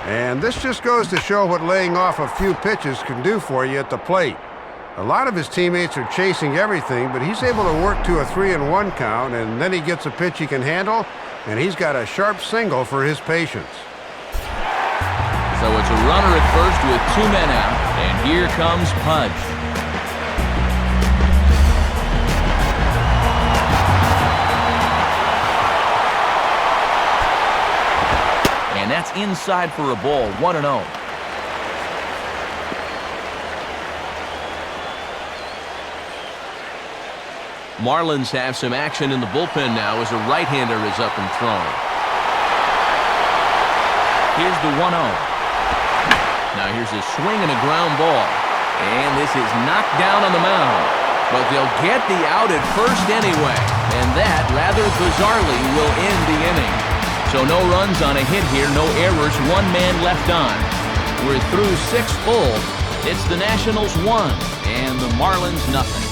And this just goes to show what laying off a few pitches can do for you at the plate. A lot of his teammates are chasing everything, but he's able to work to a 3-1 count, and then he gets a pitch he can handle, and he's got a sharp single for his patience. So it's a runner at first with 2 men out, and here comes Pudge. And that's inside for a ball, 1-0. Marlins have some action in the bullpen now as a right-hander is up and thrown. Here's the 1-0. Now here's a swing and a ground ball. And this is knocked down on the mound. But they'll get the out at first anyway. And that, rather bizarrely, will end the inning. So no runs on a hit here, no errors, 1 man left on. We're through 6 full. It's the Nationals 1 and the Marlins nothing.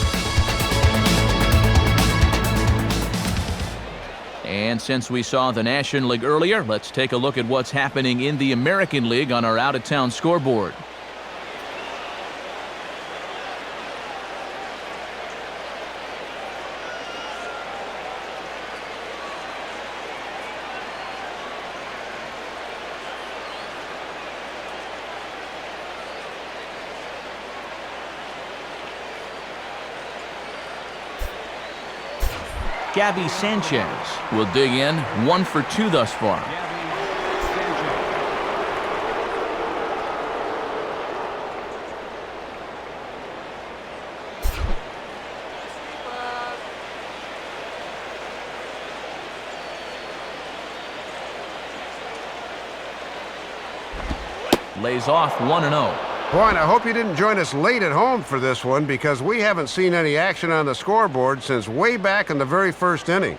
And since we saw the National League earlier, let's take a look at what's happening in the American League on our out-of-town scoreboard. Gabby Sanchez will dig in, 1 for 2 thus far. Lays off 1-0. Boy, and I hope you didn't join us late at home for this one, because we haven't seen any action on the scoreboard since way back in the very first inning.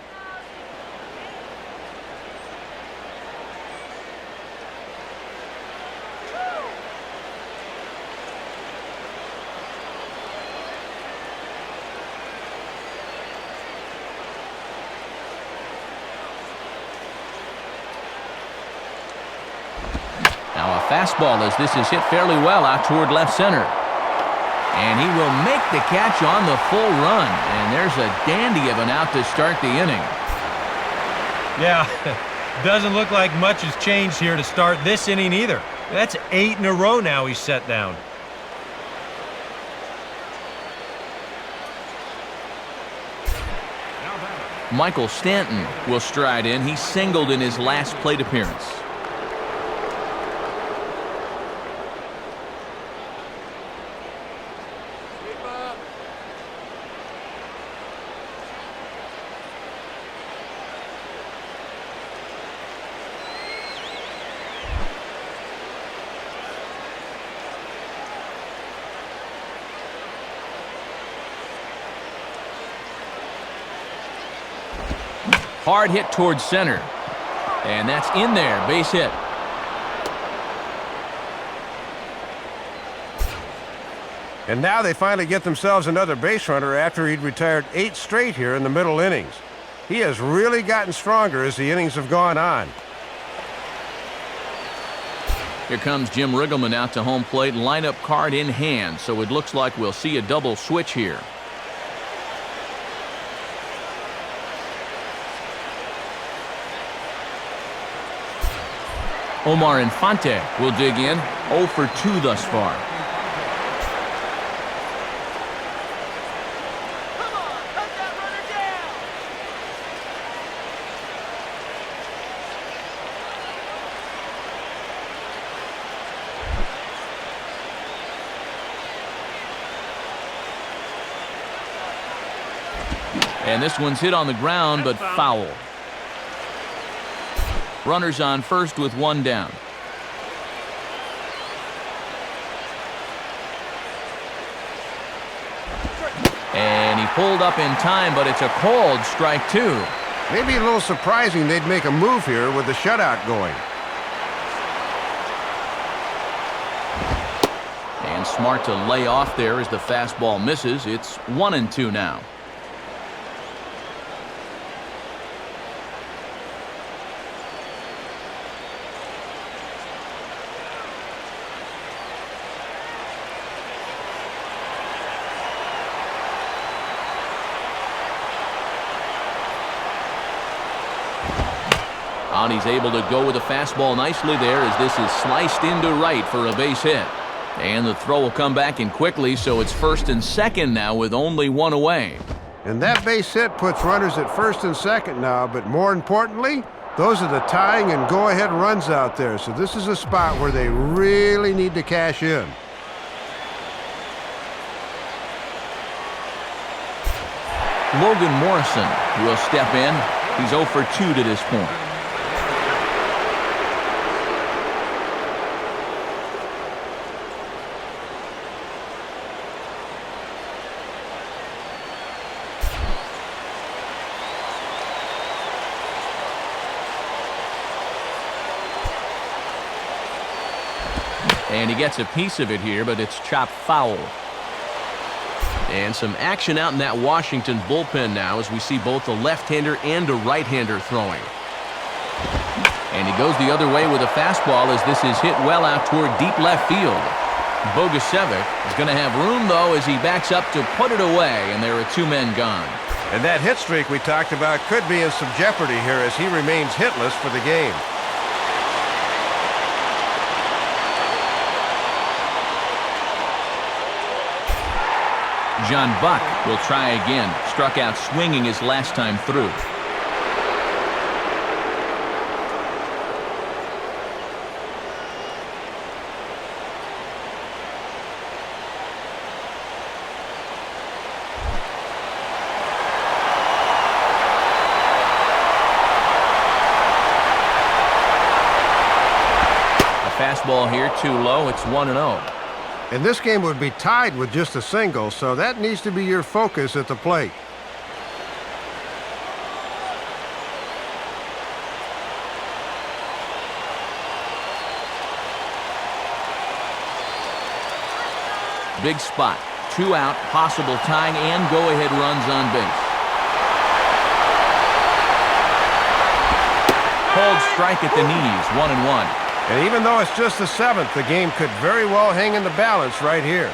Now a fastball as this is hit fairly well out toward left center. And he will make the catch on the full run. And there's a dandy of an out to start the inning. Yeah, doesn't look like much has changed here to start this inning either. That's 8 in a row now he's set down. Michael Stanton will stride in. He singled in his last plate appearance. Hard hit towards center. And that's in there. Base hit. And now they finally get themselves another base runner after he'd retired 8 straight here in the middle innings. He has really gotten stronger as the innings have gone on. Here comes Jim Riggleman out to home plate, lineup card in hand. So it looks like we'll see a double switch here. Omar Infante will dig in, 0 for 2 thus far. Come on, cut that runner down. And this one's hit on the ground, but foul. Runners on first with 1 down. And he pulled up in time, but it's a called strike 2. Maybe a little surprising they'd make a move here with the shutout going. And smart to lay off there as the fastball misses. It's 1-2 now. And he's able to go with a fastball nicely there as this is sliced into right for a base hit. And the throw will come back in quickly, so it's first and second now with only one away. And that base hit puts runners at first and second now, but more importantly, those are the tying and go-ahead runs out there. So this is a spot where they really need to cash in. Logan Morrison will step in. He's 0 for 2 to this point. And he gets a piece of it here, but it's chopped foul. And some action out in that Washington bullpen now as we see both a left-hander and a right-hander throwing. And he goes the other way with a fastball as this is hit well out toward deep left field. Bogusevic is going to have room, though, as he backs up to put it away, and there are 2 men gone. And that hit streak we talked about could be in some jeopardy here as he remains hitless for the game. John Buck will try again. Struck out swinging his last time through. A fastball here too low. It's 1-0. And this game would be tied with just a single, so that needs to be your focus at the plate. Big spot. 2 out, possible tying and go-ahead runs on base. Cold strike at the knees, 1-1. And even though it's just the 7th, the game could very well hang in the balance right here.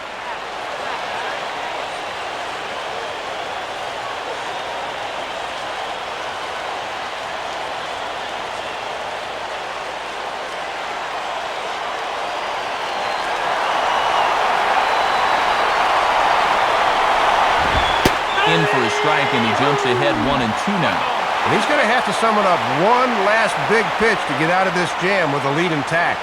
In for a strike, and he jumps ahead 1-2 now. And he's going to have to summon up one last big pitch to get out of this jam with the lead intact.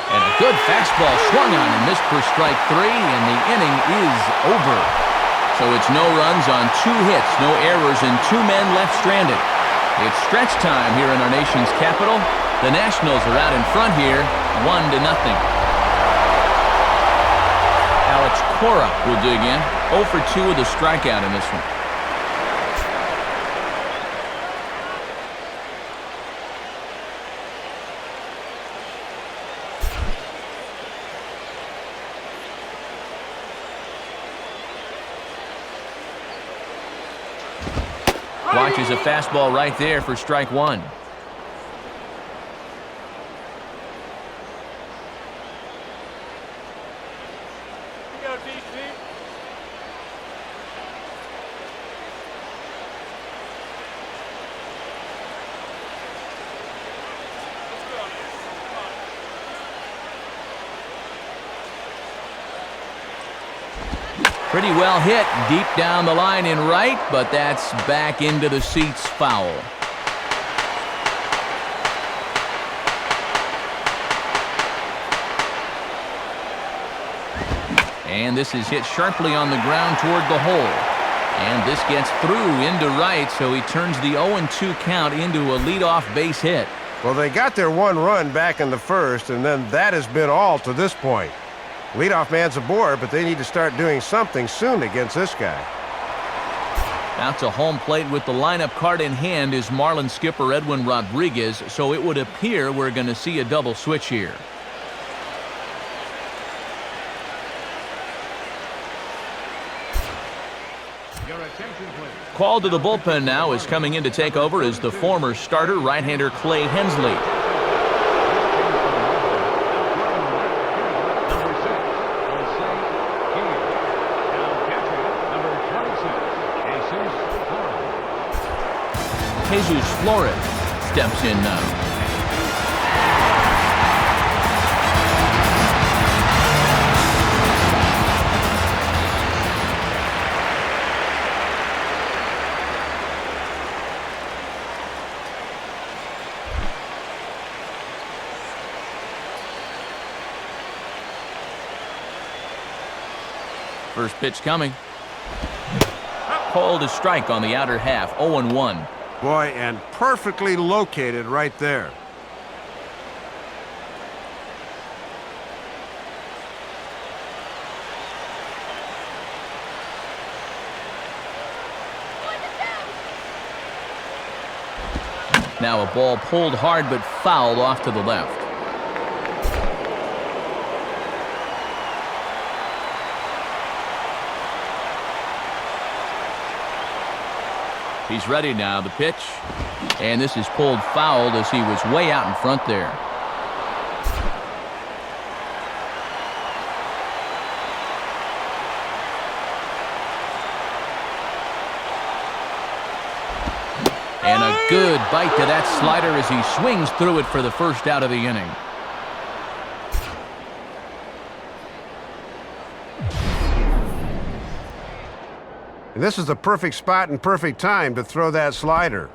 And a good fastball swung on and missed for strike 3, and the inning is over. So it's no runs on 2 hits, no errors, and 2 men left stranded. It's stretch time here in our nation's capital. The Nationals are out in front here, 1-0. Alex Cora will dig in, 0 for 2 with a strikeout in this one. Watches a fastball right there for strike 1. Pretty well hit deep down the line in right, but that's back into the seats, foul. And this is hit sharply on the ground toward the hole. And this gets through into right, so he turns the 0-2 count into a leadoff base hit. Well, they got their 1 run back in the first, and then that has been all to this point. Leadoff man's aboard, but they need to start doing something soon against this guy. Out to home plate with the lineup card in hand is Marlins skipper Edwin Rodriguez, so it would appear we're going to see a double switch here. Called to the bullpen now is coming in to take over is the former starter, right-hander Clay Hensley. Jesus Flores steps in now. First pitch coming. Called a strike on the outer half, 0-1. Boy, and perfectly located right there. Now a ball pulled hard but fouled off to the left. He's ready now, the pitch. And this is pulled foul as he was way out in front there. And a good bite to that slider as he swings through it for the first out of the inning. This is the perfect spot and perfect time to throw that slider.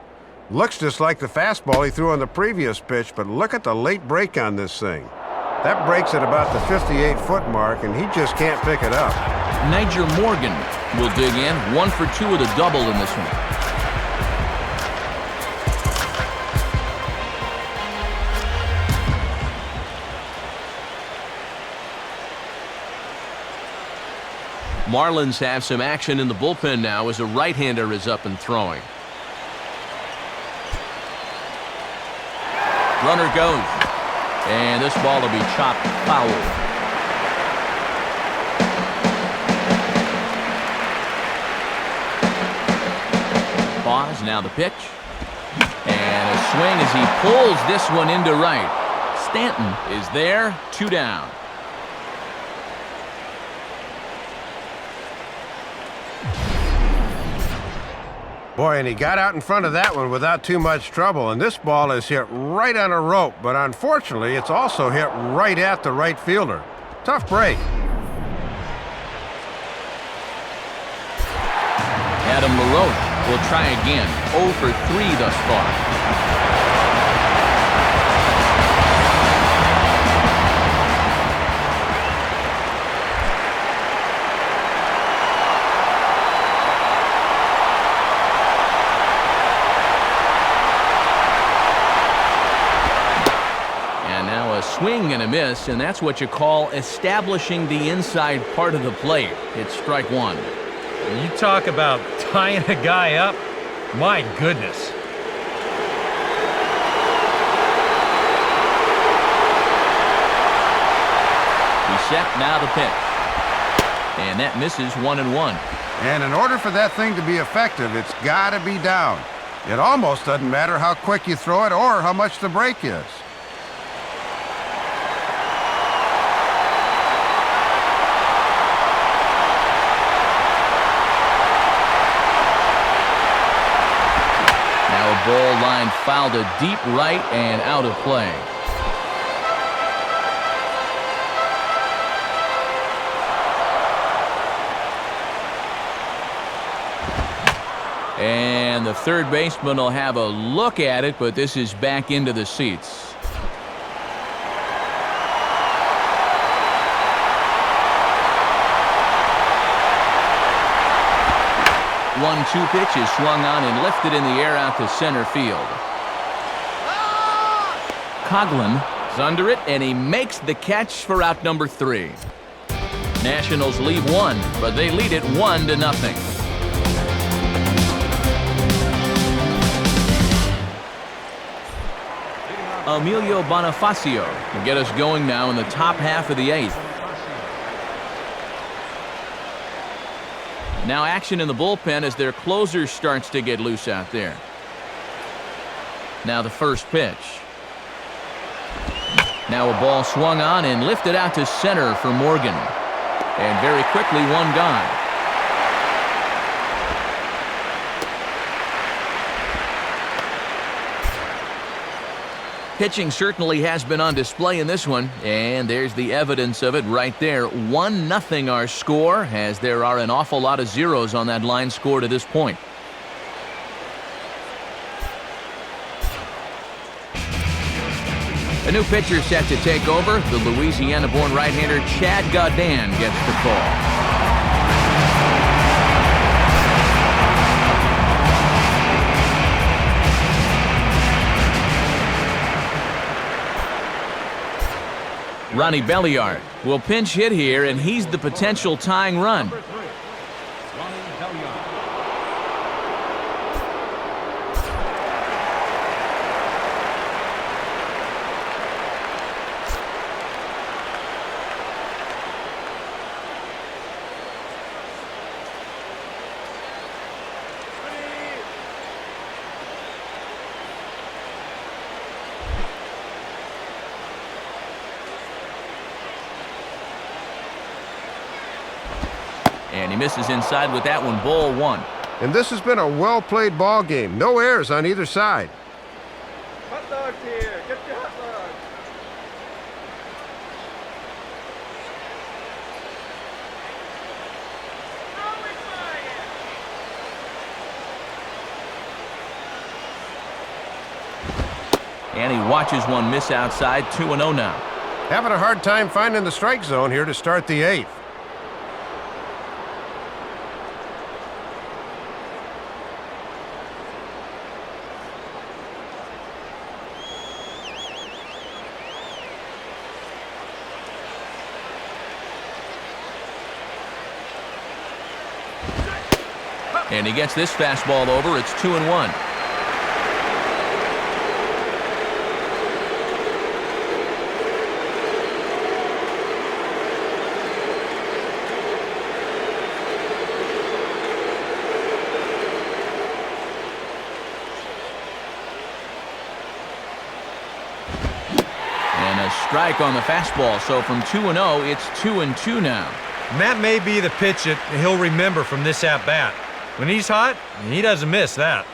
Looks just like the fastball he threw on the previous pitch, but look at the late break on this thing. That breaks at about the 58-foot mark, and he just can't pick it up. Niger Morgan will dig in. 1 for 2 with a double in this one. Marlins have some action in the bullpen now as a right-hander is up and throwing. Runner goes. And this ball will be chopped foul. Pause, now the pitch. And a swing as he pulls this one into right. Stanton is there, 2 down. Boy, and he got out in front of that one without too much trouble, and this ball is hit right on a rope, but unfortunately, it's also hit right at the right fielder. Tough break. Adam LaRoche will try again. 0 for 3 thus far. Swing and a miss, and that's what you call establishing the inside part of the plate. It's strike 1. You talk about tying a guy up. My goodness. He's set, now the pitch. And that misses 1-1. And in order for that thing to be effective, it's got to be down. It almost doesn't matter how quick you throw it or how much the break is. Ball line fouled to deep right and out of play. And the third baseman will have a look at it, but this is back into the seats. 1-2 pitch is swung on and lifted in the air out to center field. Coughlin is under it, and he makes the catch for out number 3. Nationals leave 1, but they lead it 1-0. Emilio Bonifacio will get us going now in the top half of the 8th. Now action in the bullpen as their closer starts to get loose out there. Now the first pitch. Now a ball swung on and lifted out to center for Morgan. And very quickly one gone. Pitching certainly has been on display in this one, and there's the evidence of it right there. 1-0 our score, as there are an awful lot of zeros on that line score to this point. A new pitcher set to take over. The Louisiana-born right-hander Chad Gaudin gets the call. Ronnie Belliard will pinch hit here, and he's the potential tying run. And he misses inside with that one, ball one. And this has been a well-played ball game. No errors on either side. Hot dogs here. Get your hot dogs. And he watches one miss outside, 2-0 now. Having a hard time finding the strike zone here to start the 8th. And he gets this fastball over. It's 2-1. And a strike on the fastball. So from 2-0, it's 2-2 now. And that may be the pitch that he'll remember from this at-bat. When he's hot, he doesn't miss that.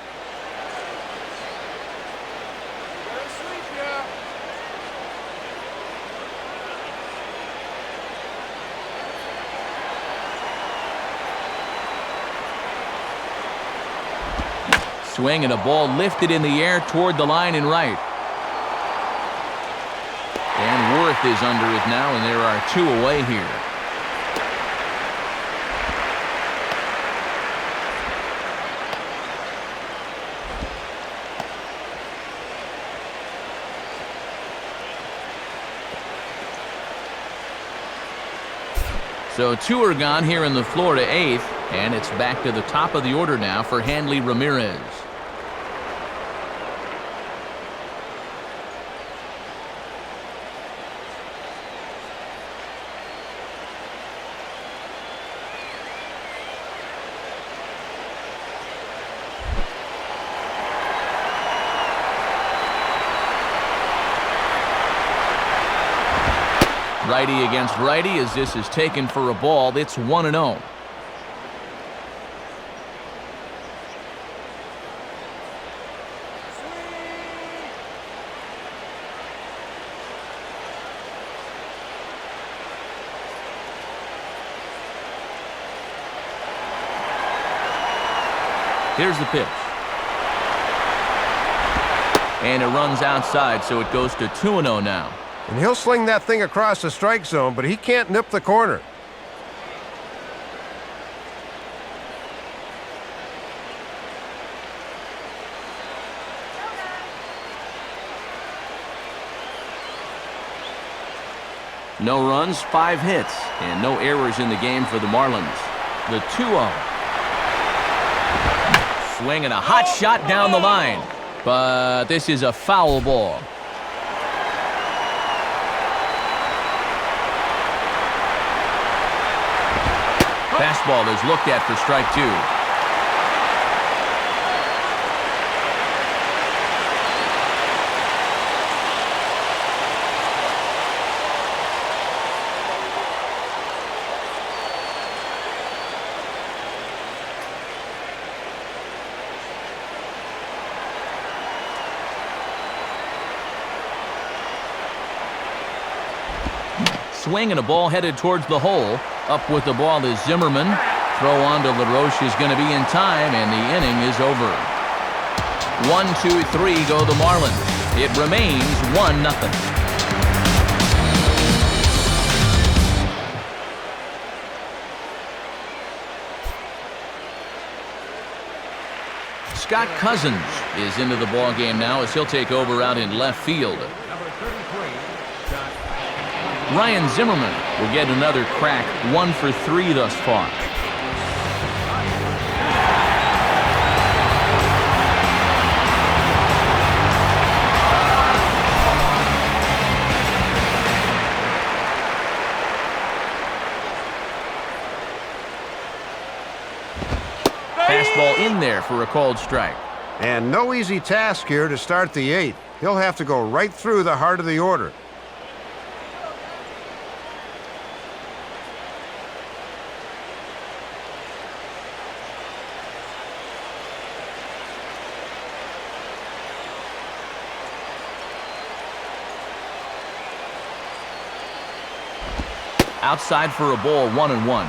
Swing and a ball lifted in the air toward the line and right. And Worth is under it now, and there are 2 away here. So 2 are gone here in the Florida 8th, and it's back to the top of the order now for Hanley Ramirez. Righty against righty as this is taken for a ball. It's 1-0. Here's the pitch. And it runs outside, so it goes to 2-0 now. And he'll sling that thing across the strike zone, but he can't nip the corner. No runs, 5 hits, and no errors in the game for the Marlins. The 2-0. Swing and a hot shot down the line. But this is a foul ball. Fastball is looked at for strike 2. Swing and a ball headed towards the hole. Up with the ball is Zimmerman. Throw on to LaRoche is going to be in time, and the inning is over. 1-2-3 go the Marlins. It remains 1-0. Scott Cousins is into the ball game now as he'll take over out in left field. Ryan Zimmerman will get another crack, 1 for 3 thus far. Fastball in there for a called strike. And no easy task here to start the 8th. He'll have to go right through the heart of the order. Outside for a ball, 1-1.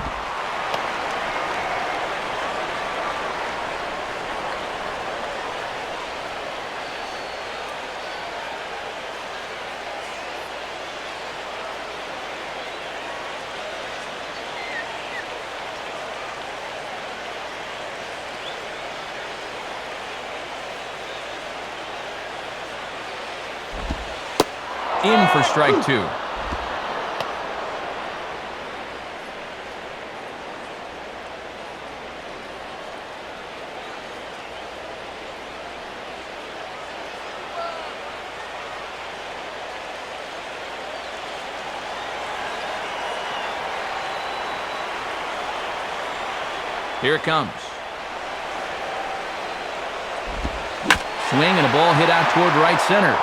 In for strike 2. Here it comes. Swing and a ball hit out toward right center.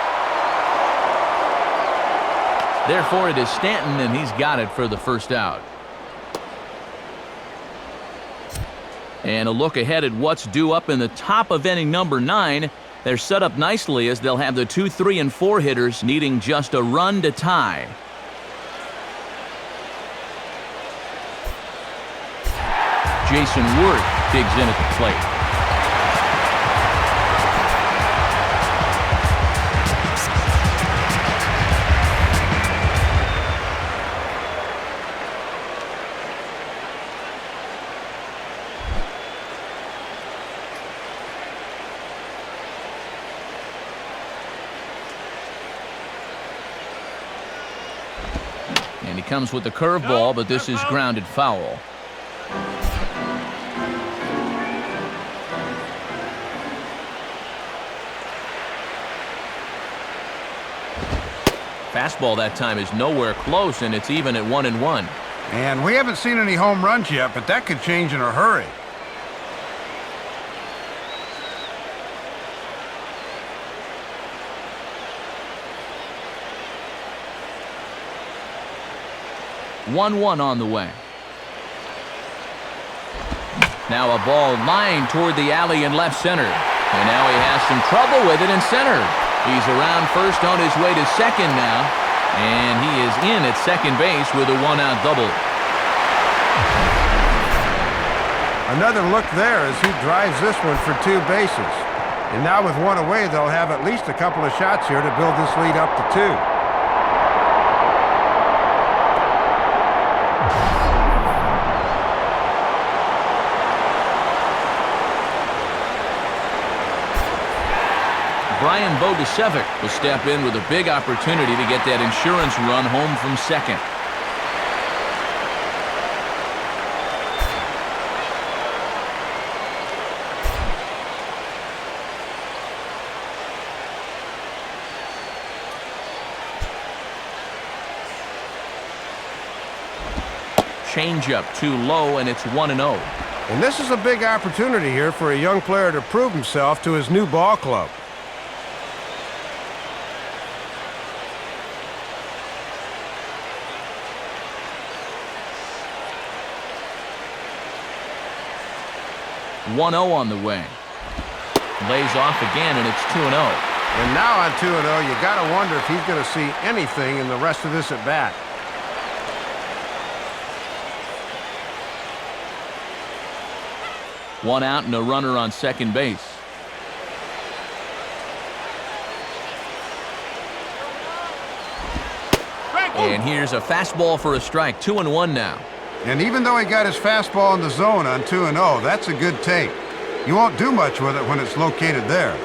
Therefore, it is Stanton, and he's got it for the first out. And a look ahead at what's due up in the top of inning number 9. They're set up nicely as they'll have the 2, 3, and 4 hitters needing just a run to tie. Jason Worth digs in at the plate. And he comes with the curveball, but this is grounded foul. Fastball that time is nowhere close, and it's even at 1-1. And we haven't seen any home runs yet, but that could change in a hurry. One on the way. Now a ball lined toward the alley in left center. And now he has some trouble with it in center. He's around first on his way to second now. And he is in at second base with a 1-out double. Another look there as he drives this one for 2 bases. And now with 1 away, they'll have at least a couple of shots here to build this lead up to 2. Brian Bogusevic will step in with a big opportunity to get that insurance run home from second. changeup too low, and it's 1-0. And this is a big opportunity here for a young player to prove himself to his new ball club. One 0 on the way. Lays off again, and it's 2-0. And now on 2-0, you got to wonder if he's going to see anything in the rest of this at bat. One out and a runner on second base. And here's a fastball for a strike. 2-1 now. And even though he got his fastball in the zone on 2-0, that's a good take. You won't do much with it when it's located there.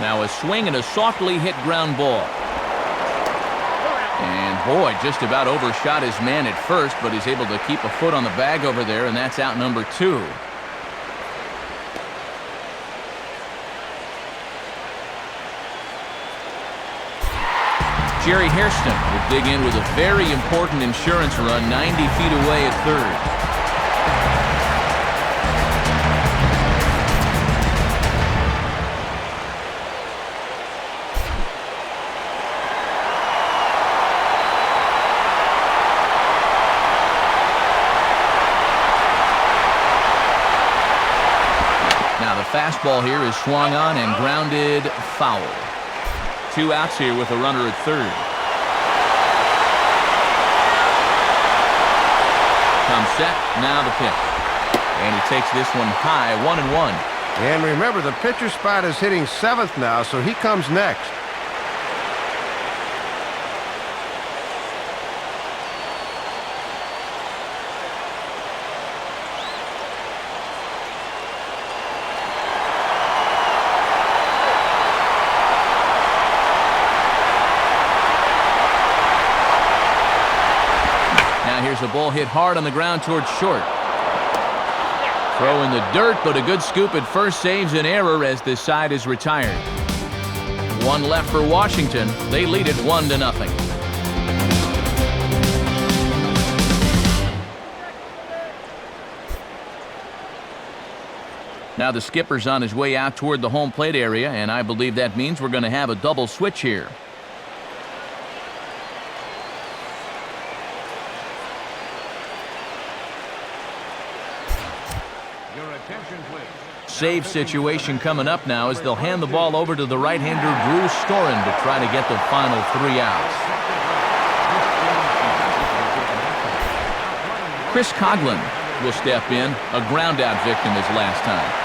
Now a swing and a softly hit ground ball. And boy, just about overshot his man at first, but he's able to keep a foot on the bag over there, and that's out number 2. Jerry Hairston will dig in with a very important insurance run 90 feet away at third. Now the fastball here is swung on and grounded foul. 2 outs here with a runner at third. Comes set, now the pitch. And he takes this one high, 1-1. And remember, the pitcher spot is hitting 7th now, so he comes next. Here's a ball hit hard on the ground towards short. Throw in the dirt, but a good scoop at first saves an error as this side is retired. One left for Washington. They lead it 1-0. Now the skipper's on his way out toward the home plate area, and I believe that means we're going to have a double switch here. Save situation coming up now as they'll hand the ball over to the right-hander Drew Storen to try to get the final 3 outs. Chris Coughlin will step in, a ground-out victim his last time.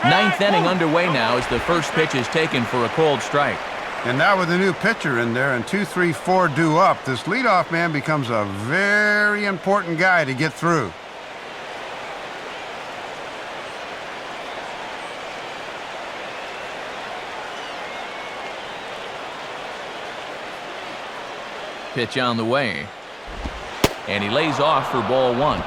Ninth inning underway now as the first pitch is taken for a cold strike. And now with a new pitcher in there and 2-3-4 due up, this leadoff man becomes a very important guy to get through. Pitch on the way. And he lays off for ball 1.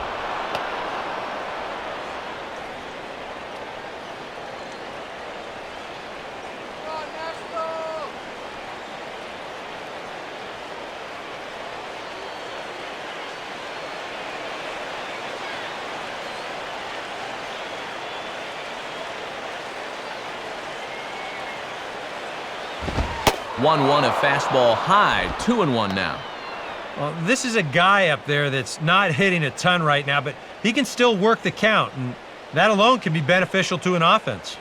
A fastball high, 2-1 now. Well, this is a guy up there that's not hitting a ton right now, but he can still work the count, and that alone can be beneficial to an offense.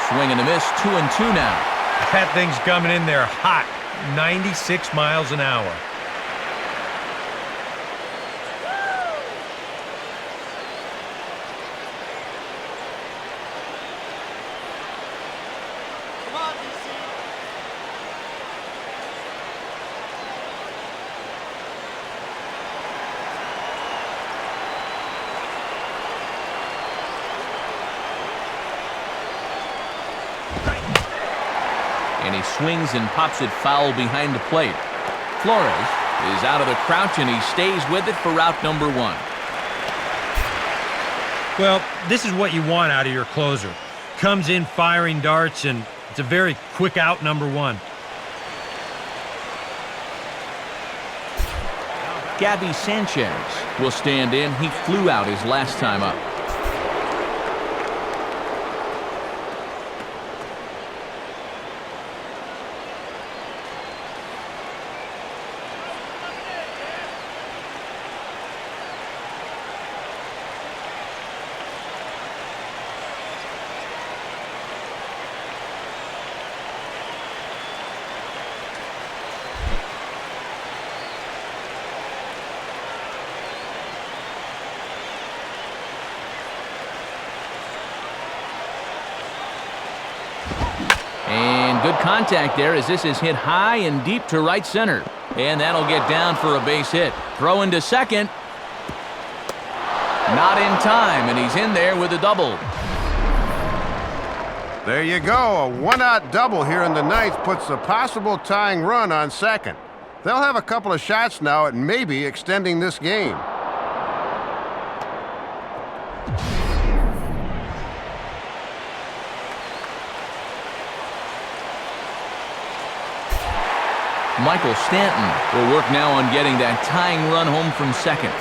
Swing and a miss, 2-2 now. That thing's coming in there hot. 96 miles an hour. and he swings and pops it foul behind the plate. Flores is out of the crouch, and he stays with it for route number 1. Well, this is what you want out of your closer. Comes in firing darts, and it's a very quick out, number 1. Gabby Sanchez will stand in. He flew out his last time up. And good contact there as this is hit high and deep to right center. And that'll get down for a base hit. Throw into second. Not in time, and he's in there with a double. There you go. A one-out double here in the ninth puts a possible tying run on second. They'll have a couple of shots now at maybe extending this game. Michael Stanton will work now on getting that tying run home from second.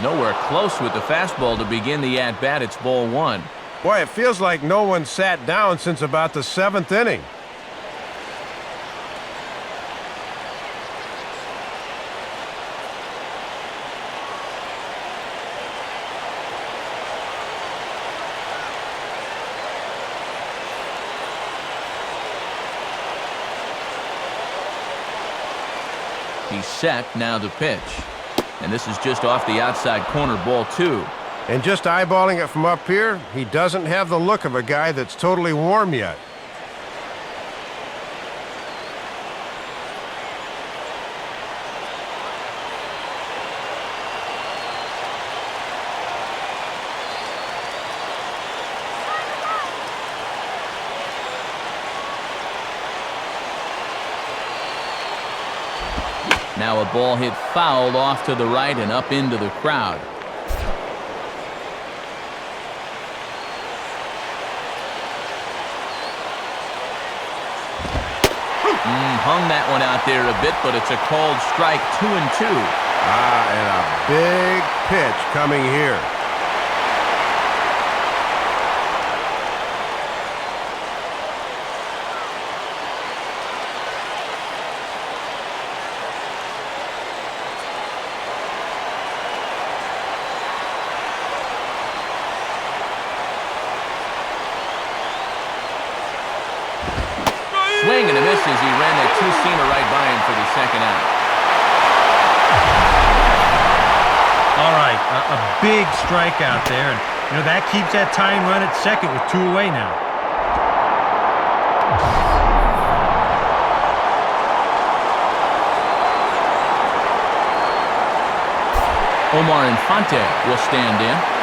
Nowhere close with the fastball to begin the at-bat. It's ball 1. Boy, it feels like no one sat down since about the 7th inning. He's set, now the pitch. And this is just off the outside corner, ball 2. And just eyeballing it from up here, he doesn't have the look of a guy that's totally warm yet. Now a ball hit foul off to the right and up into the crowd. Hung that one out there a bit, but it's a called strike, 2-2. And a big pitch coming here. Swing and a miss as he ran that two-seamer right by him for the second out. All right, a big strikeout there, and that keeps that tying run at second with 2 away now. Omar Infante will stand in.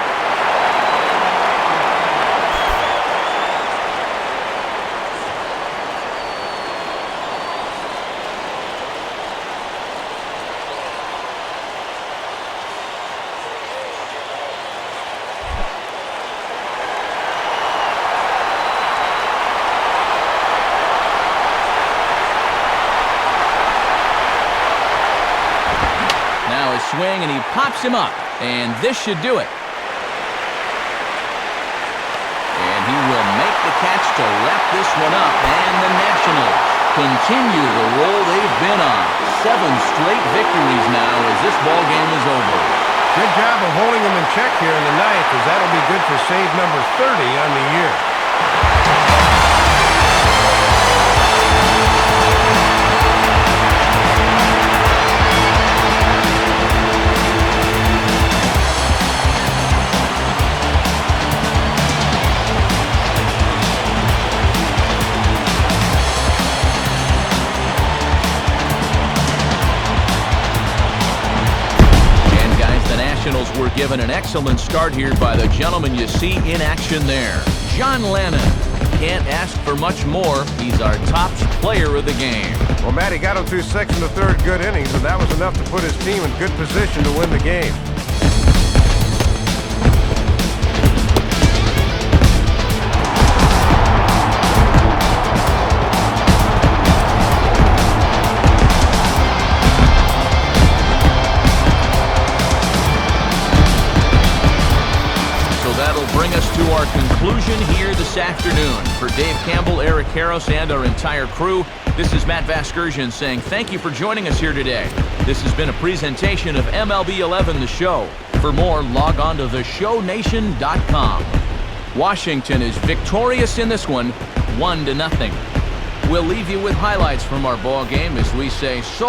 Swing, and he pops him up, and this should do it. And he will make the catch to wrap this one up, and the Nationals continue the roll they've been on. 7 straight victories now as this ball game is over. Good job of holding them in check here in the ninth, as that'll be good for save number 30 on the year. given an excellent start here by the gentleman you see in action there, John Lennon. Can't ask for much more. He's our top player of the game. Well, Matty got him through 6 and a third good innings, and that was enough to put his team in good position to win the game. That'll bring us to our conclusion here this afternoon. For Dave Campbell, Eric Karros, and our entire crew, this is Matt Vasgersian saying thank you for joining us here today. This has been a presentation of MLB 11 The Show. For more, log on to theshownation.com. Washington is victorious in this one, 1-0. We'll leave you with highlights from our ball game as we say so